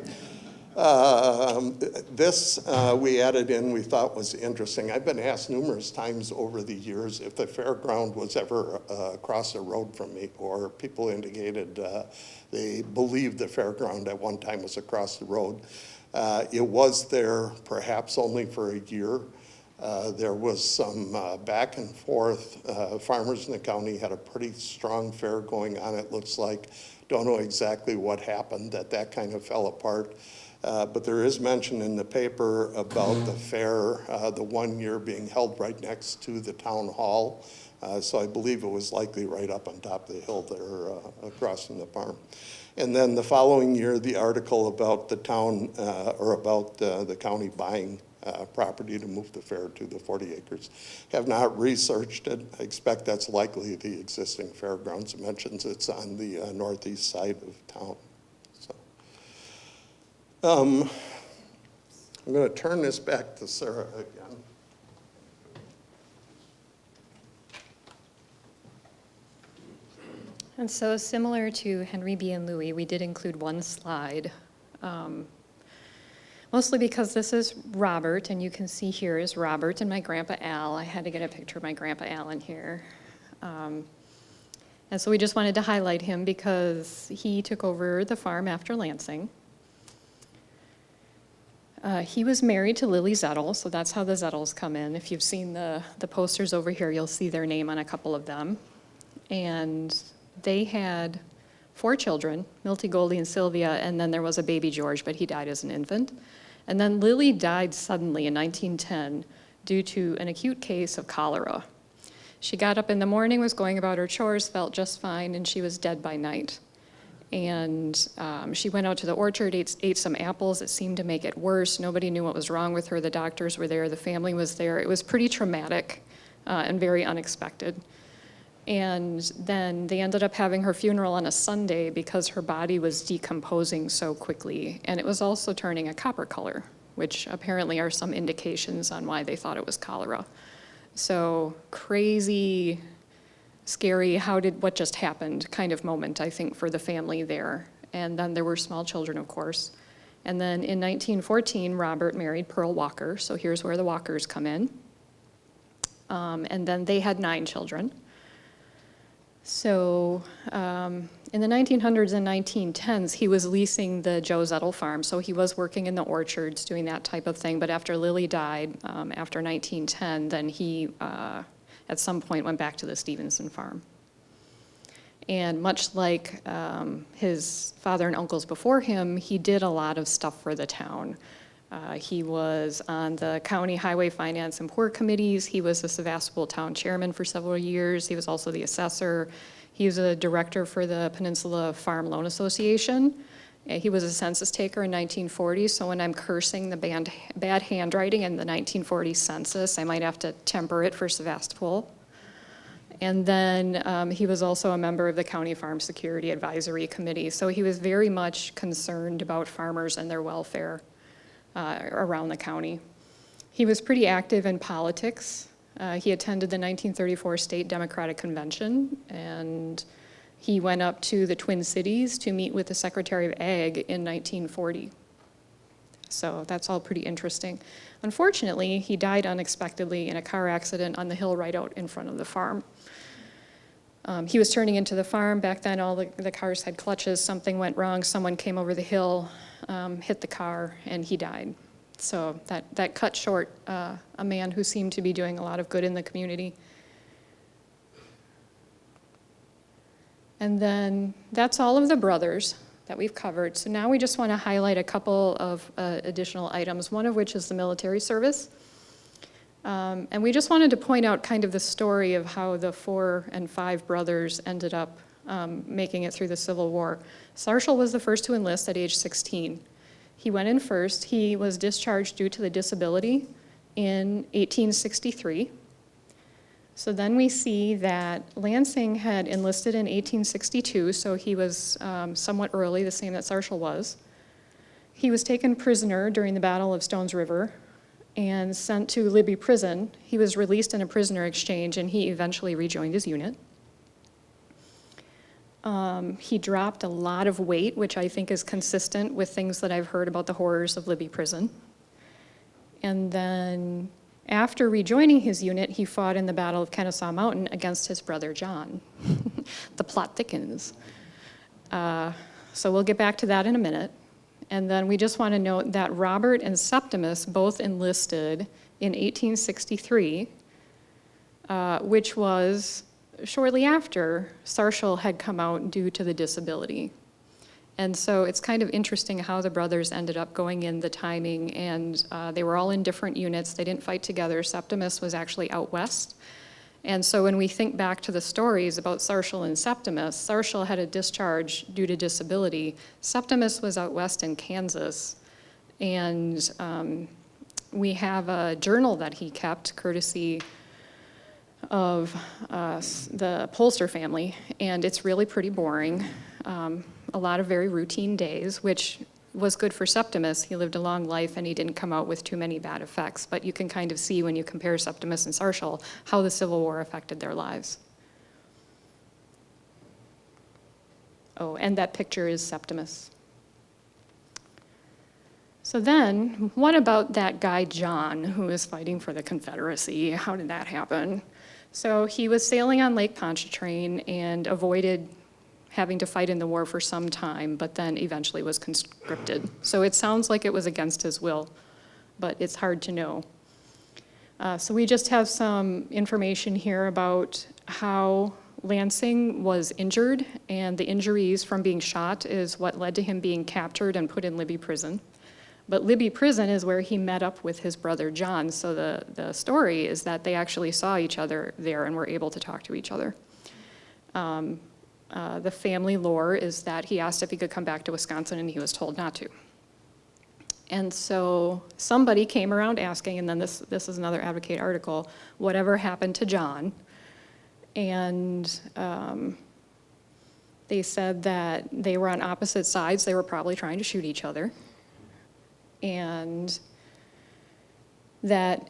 This we added in, we thought was interesting. I've been asked numerous times over the years if the fairground was ever across the road from me, or people indicated they believed the fairground at one time was across the road. It was there perhaps only for a year. There was some back and forth. Farmers in the county had a pretty strong fair going on, it looks like. Don't know exactly what happened, that kind of fell apart. But there is mention in the paper about the fair, the 1 year being held right next to the town hall. So I believe it was likely right up on top of the hill there across from the farm. And then the following year, the article about the town, or about the county buying property to move the fair to the 40 acres. Have not researched it. I expect that's likely the existing fairgrounds. It mentions it's on the northeast side of town. So, I'm going to turn this back to Sarah again. And so similar to Henry B. and Louis, we did include one slide, mostly because this is Robert, and you can see here is Robert and my Grandpa Al. I had to get a picture of my Grandpa Al in here. And so we just wanted to highlight him because he took over the farm after Lansing. He was married to Lily Zettel, so that's how the Zettels come in. If you've seen the posters over here, you'll see their name on a couple of them. And they had 4 children, Milty, Goldie, and Sylvia, and then there was a baby George, but he died as an infant. And then Lily died suddenly in 1910 due to an acute case of cholera. She got up in the morning, was going about her chores, felt just fine, and she was dead by night. And she went out to the orchard, ate some apples. It seemed to make it worse. Nobody knew what was wrong with her. The doctors were there. The family was there. It was pretty traumatic and very unexpected. And then they ended up having her funeral on a Sunday because her body was decomposing so quickly. And it was also turning a copper color, which apparently are some indications on why they thought it was cholera. So crazy, scary, what just happened kind of moment, I think, for the family there. And then there were small children, of course. And then in 1914, Robert married Pearl Walker. So here's where the Walkers come in. And then they had 9 children. So in the 1900s and 1910s, he was leasing the Joe Zettel farm. So he was working in the orchards, doing that type of thing. But after Lily died, after 1910, then he, at some point, went back to the Stephenson farm. And much like his father and uncles before him, he did a lot of stuff for the town. He was on the county highway finance and poor committees. He was the Sevastopol town chairman for several years. He was also the assessor. He was a director for the Peninsula Farm Loan Association. He was a census taker in 1940, so when I'm cursing the bad handwriting in the 1940 census, I might have to temper it for Sevastopol. And then he was also a member of the County Farm Security Advisory Committee, so he was very much concerned about farmers and their welfare around the county. He was pretty active in politics. He attended the 1934 State Democratic Convention, and he went up to the Twin Cities to meet with the Secretary of Ag in 1940. So that's all pretty interesting. Unfortunately, he died unexpectedly in a car accident on the hill right out in front of the farm. He was turning into the farm. Back then, all the cars had clutches. Something went wrong. Someone came over the hill, hit the car, and he died. So that cut short a man who seemed to be doing a lot of good in the community. And then that's all of the brothers that we've covered. So now we just want to highlight a couple of additional items, one of which is the military service. And we just wanted to point out kind of the story of how the 4 and 5 brothers ended up making it through the Civil War. Sarshall was the first to enlist at age 16. He went in first. He was discharged due to the disability in 1863. So then we see that Lansing had enlisted in 1862, so he was somewhat early, the same that Sarshall was. He was taken prisoner during the Battle of Stones River and sent to Libby Prison. He was released in a prisoner exchange, and he eventually rejoined his unit. He dropped a lot of weight, which I think is consistent with things that I've heard about the horrors of Libby Prison. And then after rejoining his unit, he fought in the Battle of Kennesaw Mountain against his brother John. The plot thickens. So we'll get back to that in a minute. And then we just want to note that Robert and Septimus both enlisted in 1863, which was shortly after Sarshall had come out due to the disability. And so it's kind of interesting how the brothers ended up going in, the timing, and they were all in different units. They didn't fight together. Septimus was actually out west. And so when we think back to the stories about Sarshall and Septimus, Sarshall had a discharge due to disability. Septimus was out west in Kansas. And we have a journal that he kept, courtesy of the Polster family, and it's really pretty boring. A lot of very routine days, which was good for Septimus. He lived a long life and he didn't come out with too many bad effects, but you can kind of see when you compare Septimus and Sarshall how the Civil War affected their lives. Oh, and that picture is Septimus. So then, what about that guy John who was fighting for the Confederacy? How did that happen? So he was sailing on Lake Pontchartrain and avoided having to fight in the war for some time, but then eventually was conscripted. So it sounds like it was against his will, but it's hard to know. So we just have some information here about how Lansing was injured, and the injuries from being shot is what led to him being captured and put in Libby Prison. But Libby Prison is where he met up with his brother John, so the story is that they actually saw each other there and were able to talk to each other. The family lore is that he asked if he could come back to Wisconsin, and he was told not to. And so somebody came around asking, and then this is another Advocate article, whatever happened to John? And they said that they were on opposite sides. They were probably trying to shoot each other. And that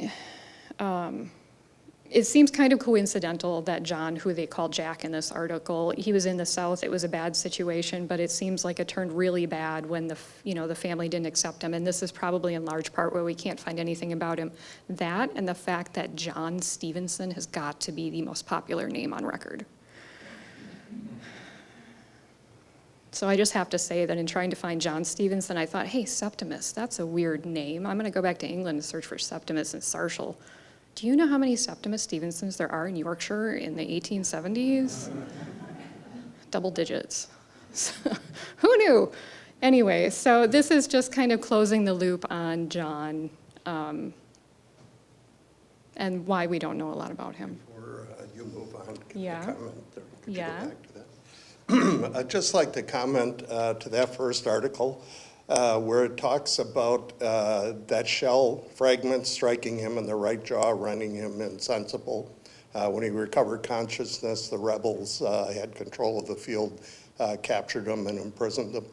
it seems kind of coincidental that John, who they call Jack in this article, he was in the South. It was a bad situation, but it seems like it turned really bad when the family didn't accept him. And this is probably in large part where we can't find anything about him. That and the fact that John Stephenson has got to be the most popular name on record. So I just have to say that in trying to find John Stephenson, I thought, hey, Septimus, that's a weird name. I'm going to go back to England and search for Septimus and Sarshall. Do you know how many Septimus Stephensons there are in Yorkshire in the 1870s? Double digits. Who knew? Anyway, so this is just kind of closing the loop on John and why we don't know a lot about him. Before you move on, can Yeah. I comment? Or could Yeah. you go back to that? I'd just like to comment to that first article where it talks about that shell fragment striking him in the right jaw, rendering him insensible. When he recovered consciousness, the rebels had control of the field, captured him and imprisoned him.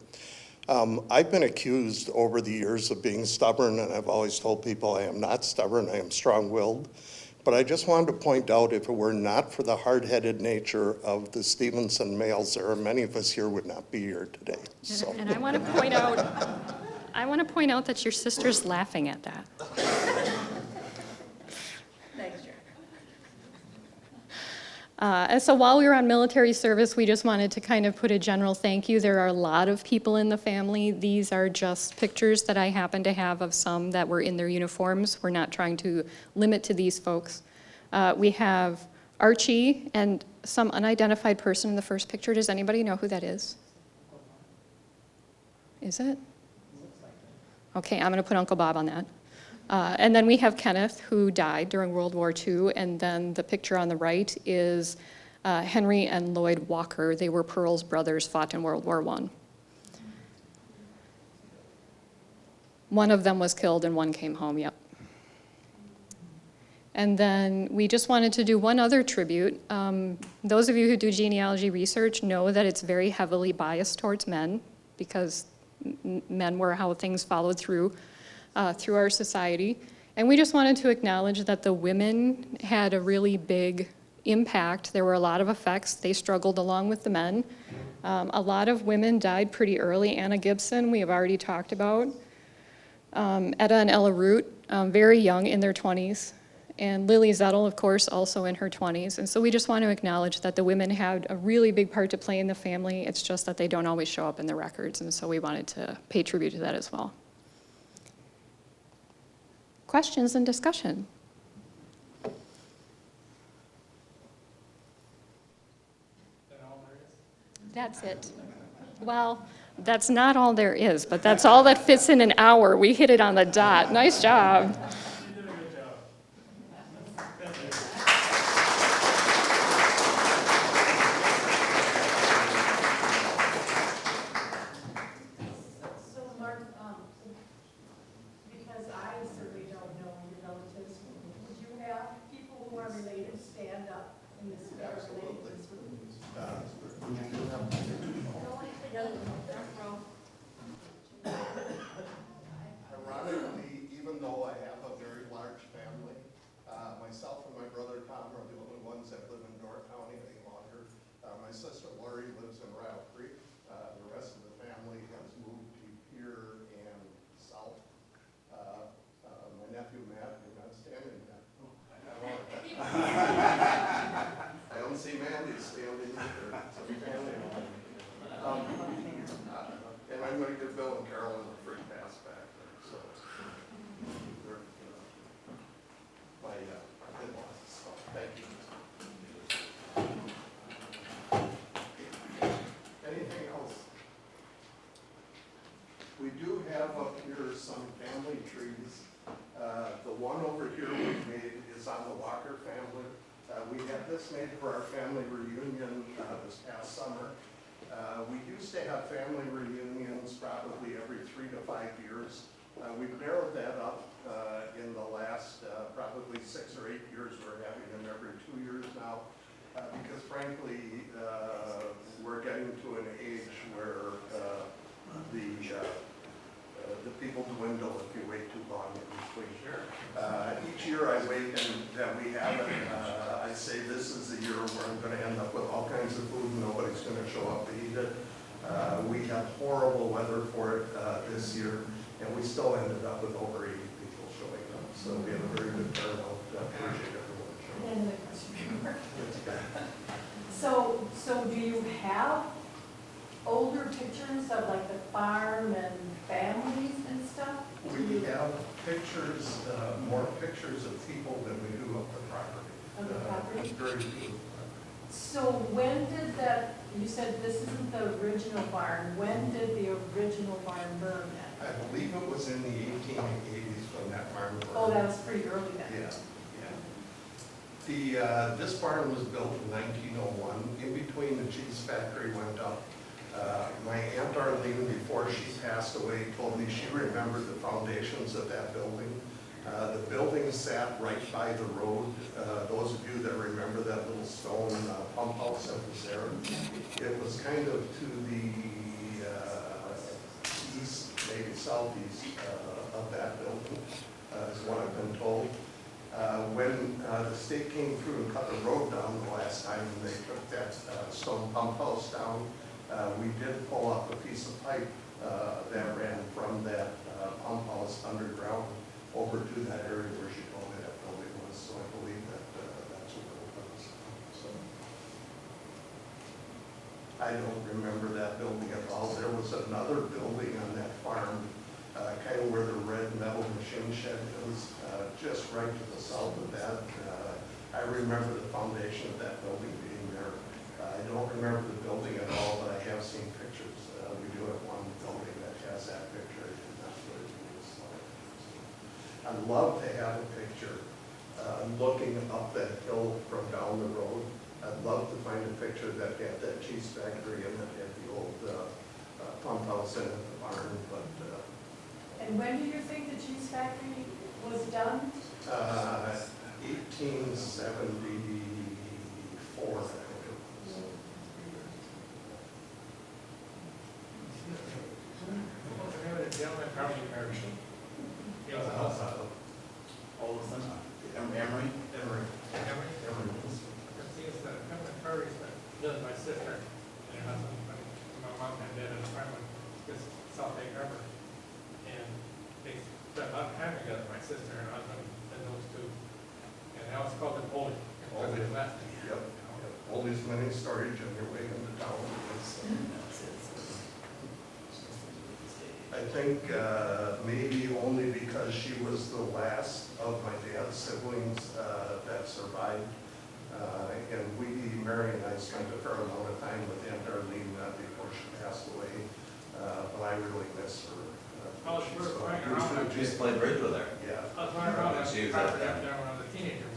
I've been accused over the years of being stubborn, and I've always told people I am not stubborn, I am strong-willed. But I just wanted to point out, if it were not for the hard-headed nature of the Stephenson males, there are many of us here would not be here today. So. And I want to point out that your sister's laughing at that. Thanks, Jack. And so while we were on military service, we just wanted to kind of put a general thank you. There are a lot of people in the family. These are just pictures that I happen to have of some that were in their uniforms. We're not trying to limit to these folks. We have Archie and some unidentified person in the first picture. Does anybody know who that is? Is it? Okay, I'm going to put Uncle Bob on that. And then we have Kenneth, who died during World War II, and then the picture on the right is Henry and Lloyd Walker. They were Pearl's brothers, fought in World War I. One of them was killed and one came home, yep. And then we just wanted to do one other tribute. Those of you who do genealogy research know that it's very heavily biased towards men, because men were how things followed through our society. And we just wanted to acknowledge that the women had a really big impact. There were a lot of effects. They struggled along with the men. A lot of women died pretty early. Anna Gibson, we have already talked about. Etta and Ella Root, very young, in their 20s. And Lily Zettel, of course, also in her 20s. And so we just want to acknowledge that the women had a really big part to play in the family. It's just that they don't always show up in the records. And so we wanted to pay tribute to that as well. Questions and discussion? That's it. Well, that's not all there is, but that's all that fits in an hour. We hit it on the dot. Nice job. So Mark, because I certainly don't know your relatives, would you have people who are related stand up in this related in this room? Ironically, even though I have a very I'm gonna give Bill and Carolyn a free pass back there, so. They're, my in-laws, so thank you. Anything else? We do have up here some family trees. The one over here we made is on the Walker family. We had this made for our family reunion this past summer. We used to have family reunions probably every 3 to 5 years. We've narrowed that up in the last probably 6 or 8 years. We're having them every 2 years now because frankly, we're getting to an age where the people dwindle if you wait too long in between. Each year I wait and that we have it, I say this is the year where I'm going to end up with all kinds of food and nobody's going to show up to eat it. We had horrible weather for it this year, and we still ended up with over 80 people showing up. So we had a very good turnout. Appreciate everyone showing up. And the customer. So do you have older pictures of like the farm and families and stuff? We have pictures, more pictures of people than we do of the property. Of the property? It's very few. So when did that, you said this isn't the original barn, when did the original barn burn then? I believe it was in the 1880s when that barn burned. Oh, that was pretty early then. Yeah, this barn was built in 1901. In between, the cheese factory went up. My Aunt Arlene, before she passed away, told me she remembered the foundations of that building. The building sat right by the road. Those of you that remember that little stone pump house that was there, it was kind of to the east, maybe southeast of that building, is what I've been told. When the state came through and cut the road down the last time, and they took that stone pump house down, we did pull up a piece of pipe that ran from that pump house underground over to that area where she told me that building was. So I believe that that's where it was. So I don't remember that building at all. There was another building on that farm, kind of where the red metal machine shed is, just right to the south of that. I remember the foundation of that building being there. I don't remember the building at all, but I have seen pictures. We do have one building that has that picture, and that's what it is. I'd love to have a picture looking up that hill from down the road. I'd love to find a picture that had that cheese factory and that had the old pump house in it, the barn. But And when do you think the cheese factory was done? 1874, I think it was. The gentleman probably married. He was a house out of Olson, Emery. Emory. See, it's the gentleman Curry's that lives my sister and her husband, my mom and dad in an apartment, just South Lake Harbor. And they spent a lot of time together, my sister and her husband, and those two. And that was called the Oldie. Oldie. Last name. Yep. Oldie's mini storage on your way into town. I think maybe only because she was the last of my dad's siblings that survived. And Mary and I spent a fair amount of time with Aunt Arlene before she passed away. But I really miss her. Oh, she was running around. We used to play bridge with her. Yeah. I was running around that She was property at up that. there when I was a teenager.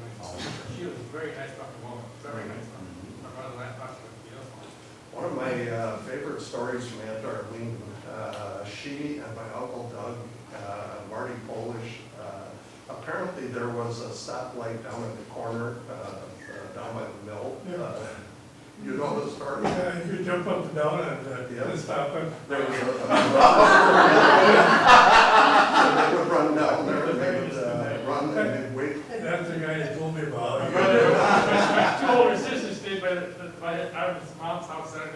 She was a very nice fucking woman, very nice. My brother and I thought she was beautiful. One of my favorite stories from Aunt Arlene, she and my Uncle Doug, Marty Polish, apparently there was a stoplight down in the corner, down by the mill. You know the story? Yeah, you jump up and down and Yeah. stop it. There was so they would run down there and they would run and they'd wait. That's the guy that told me about it. My two older sisters stayed by our mom's house there, and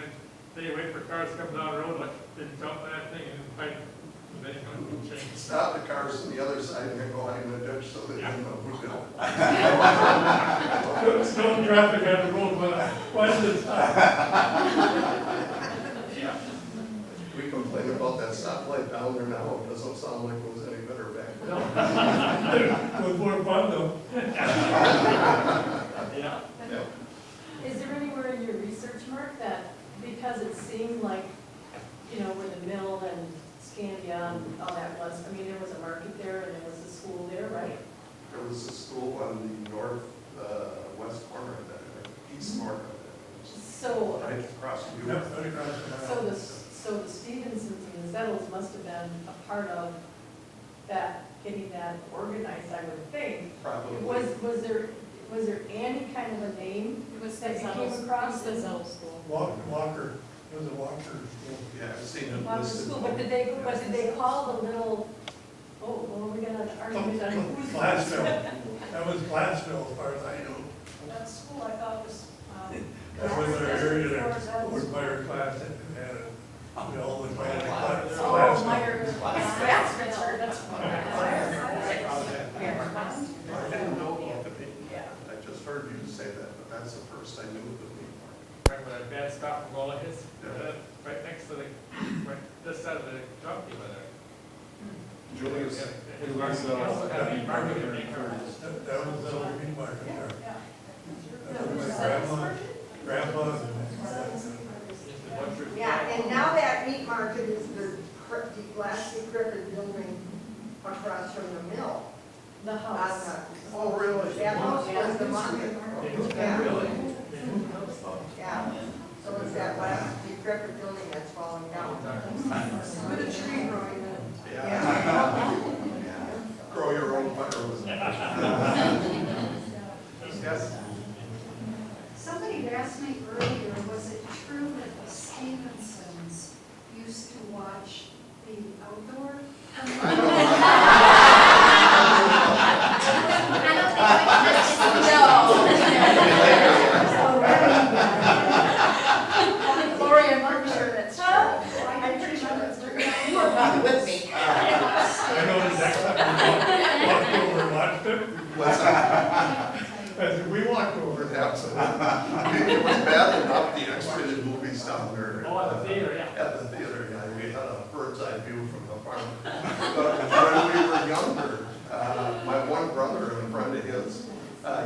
they wait for cars to come down the road, like, they jump that thing and fight. They don't change. Stop the cars on the other side and then go hide in the ditch so they didn't know who did it. Stone traffic on the road, but why does it stop? We complain thinking about that stoplight down there now, it doesn't sound like it was any better back then. It was more fun though. Yeah. Yeah. Is there anywhere in your research, Mark, that, because it seemed like, you know, where the mill and Scandia and all that was, I mean, there was a market there and there was a school there, right? There was a school on the north, west corner of that, east corner of that. So, Right across from you. so the Stephensons and the Zettles must have been a part of that, getting that organized, I would think. Probably. Was there any kind of a name It was that the you came Zettles, across? it was the Zettles school. Walker, it was a Walker school. Yeah, I've seen it Walker listed. School, but did they call the little, oh, well, we got an argument on who's. Glassville, that was Glassville as far as I know. That school, I thought was, That was our area that Glassville. was Meyer class that had a, we all went by the Oh, Glassville. Meyer, that's I didn't know about the meat Yeah. market. I just heard you say that, but that's the first I knew of the meat market. Right where that bad stop from all of his, right next to the, right this side of the truck dealer there. Julius, It was, market and big cars. That was the old meat market there. Yeah. That was my grandma's. Yeah, and now that meat market is the last decrepit building across from the mill. The house. oh, really? That house was the market. Yeah. Really? Yeah, so it's that last decrepit building that's falling down. With a tree growing in it. Yeah. Grow your own firewood. Yes? Somebody had asked me earlier, was it true that the Stephensons used to watch the outdoor? Gloria, I'm sure that's true. I'm pretty sure that's true. You were probably with me. I know the next time we walked over and watched it. I said, we walked over. Absolutely. It was bad enough, the X-rated movies down there. Oh, at the theater, yeah. At the theater, yeah, we had a bird's eye view from the farm. But when we were younger, my one brother and a friend of his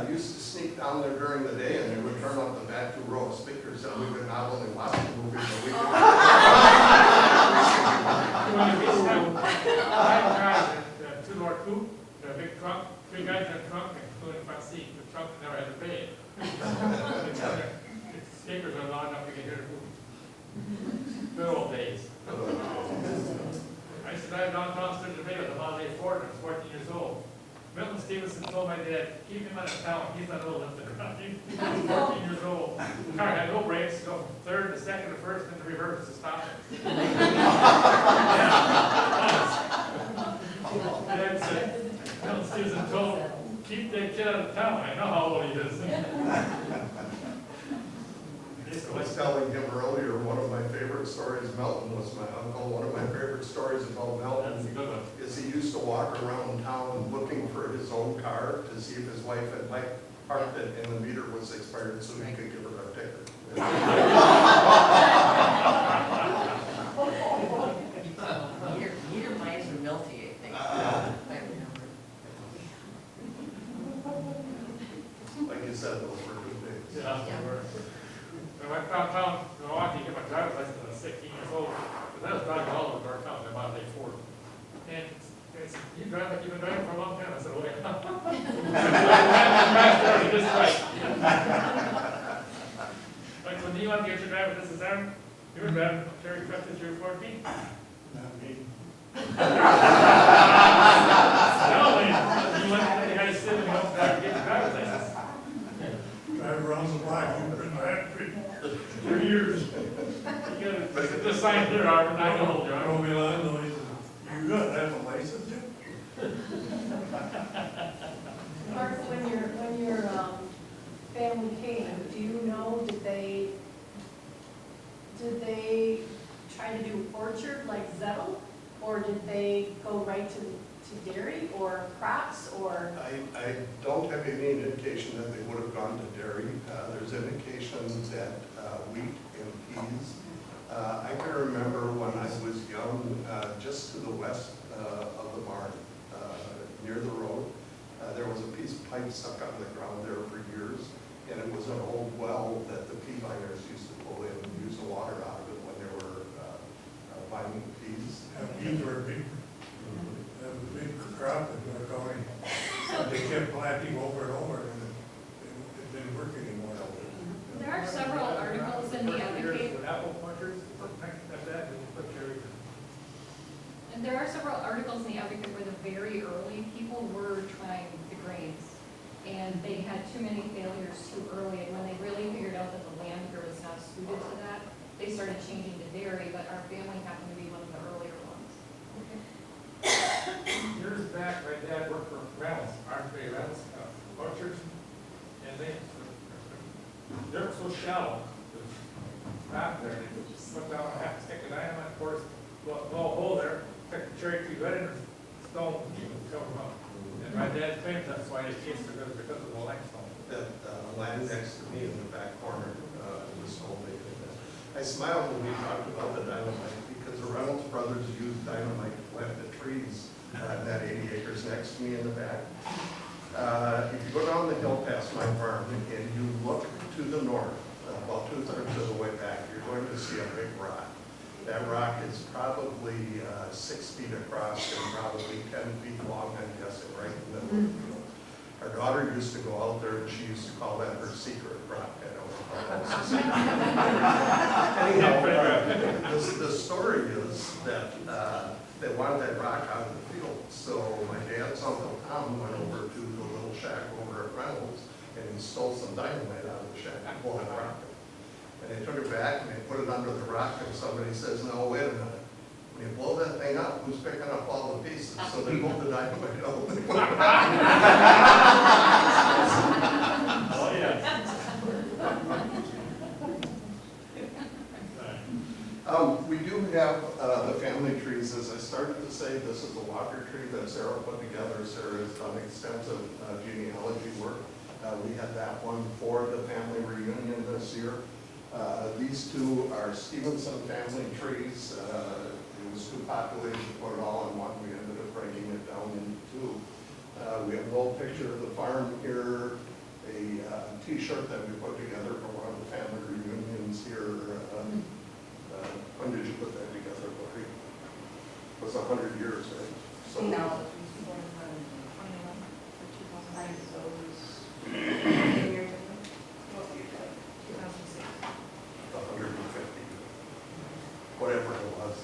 used to sneak down there during the day and they would turn up the back 2 row of speakers and we would not only watch the movie, but we could. When you get down, five cars, the two-door coupe, the big trunk, 3 guys in the trunk, including the front seat, the trunk never had to pay it. The speakers are loud enough to get hear the movie. Good old days. I used to drive downtown through the bay with a Model A Ford when I was 14 years old. Milton Stephenson told my dad, keep him out of town, he's not old enough to drive. He was 14 years old. Car had no brakes, go from third to second to first, then to reverse to stop it. Dad said, Milton Stephenson told him, keep that kid out of town, I know how old he is. I was telling him earlier, one of my favorite stories, Melton was my uncle, one of my favorite stories about Melton That's a good one. is he used to walk around town looking for his own car to see if his wife had parked it and the meter was expired so he could give her a ticket. Meter lines are melty, I think. I remember. Like you said, those were good days. Yeah, they were. When I went downtown, Milwaukee, to get my driver's license when I was 16 years old, because I was driving all over our town, in my Model A Ford. And they said, you've been driving for a long time? I said, oh, yeah. Just right. Like, when you want to get your driver's license, Aaron, you were driving a Terry truck since you were 14? Not me. No, you went to the high school and you went to get your driver's license. Drive around the block, you've been mad for years. You gotta, just sign here, Arvin, I know, John. Drove me along, and he said, you got to have a license yet? Mark, when your family came, do you know, did they try to do orchard like Zettel? Or did they go right to dairy or crops or? I don't have any indication that they would have gone to dairy. There's indications that wheat and peas I can remember when I was young, just to the west of the barn, near the road, there was a piece of pipe stuck on the ground there for years, and it was an old well that the pea miners used to pull in and use the water out of it when they were mining peas. Peas were a big, that was a big crop in North County. They kept planting over and over, and it didn't work anymore. There are several articles in the Advocate, With apple punchers, something like that, and you put cherries. and there are several articles in the Advocate where the very early people were trying the grains. And they had too many failures too early, and when they really figured out that the land here was not suited to that, they started changing to dairy, but our family happened to be one of the earlier ones. Years back, my dad worked for Reynolds, R.J. Reynolds, butchers, and they're so shallow, there's not there, they just put down a half stick of dynamite, of course, blow a hole there, stick the cherry tree right in the stone, keep it covered up. And my dad claims that's why they chased it, because of the limestone. That land next to me in the back corner was sold. I smiled when we talked about the dynamite because the Reynolds brothers used dynamite to plant the trees in that 80 acres next to me in the back. If you go down the hill past my farm and you look to the north, about 2/3 of the way back, you're going to see a big rock. That rock is probably 6 feet across and probably 10 feet long, I'm guessing, right in the middle of the field. Our daughter used to go out there and she used to call that her secret rock. I don't know. Anyhow, the story is that they wanted that rock out of the field. So my dad's uncle Tom went over to the little shack over at Reynolds and he stole some dynamite out of the shack and pulled it rock. And they took it back and they put it under the rock and somebody says, no, wait a minute. When you blow that thing up, who's picking up all the pieces? So they pulled the dynamite out and they put it back. Oh, yeah. We do have the family trees. As I started to say, this is a Walker tree that Sarah put together. Sarah has done extensive genealogy work. We had that one for the family reunion this year. These two are Stephenson Family trees. It was too populated to put it all in one. We ended up breaking it down into two. We have a little picture of the farm here, a t-shirt that we put together for one of the family reunions here. When did you put that together, Lori? It was 100 years, right? So, No. 150, whatever it was.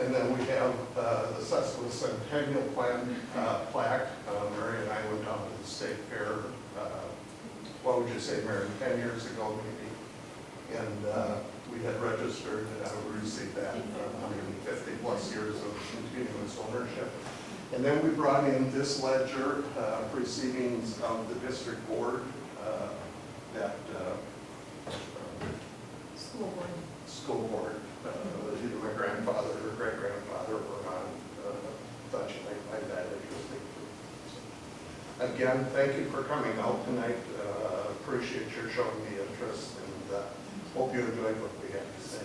And then we have the Sevastopol plaque. Mary and I went down to the state fair, what would you say, Mary, 10 years ago maybe? And we had registered that I would receive that 150 plus years of continuous ownership. And then we brought in this ledger, proceedings of the district board that school board, either my grandfather or great-grandfather were on such, and I find that interesting. Again, thank you for coming out tonight. Appreciate your showing the interest, and hope you enjoyed what we had to say.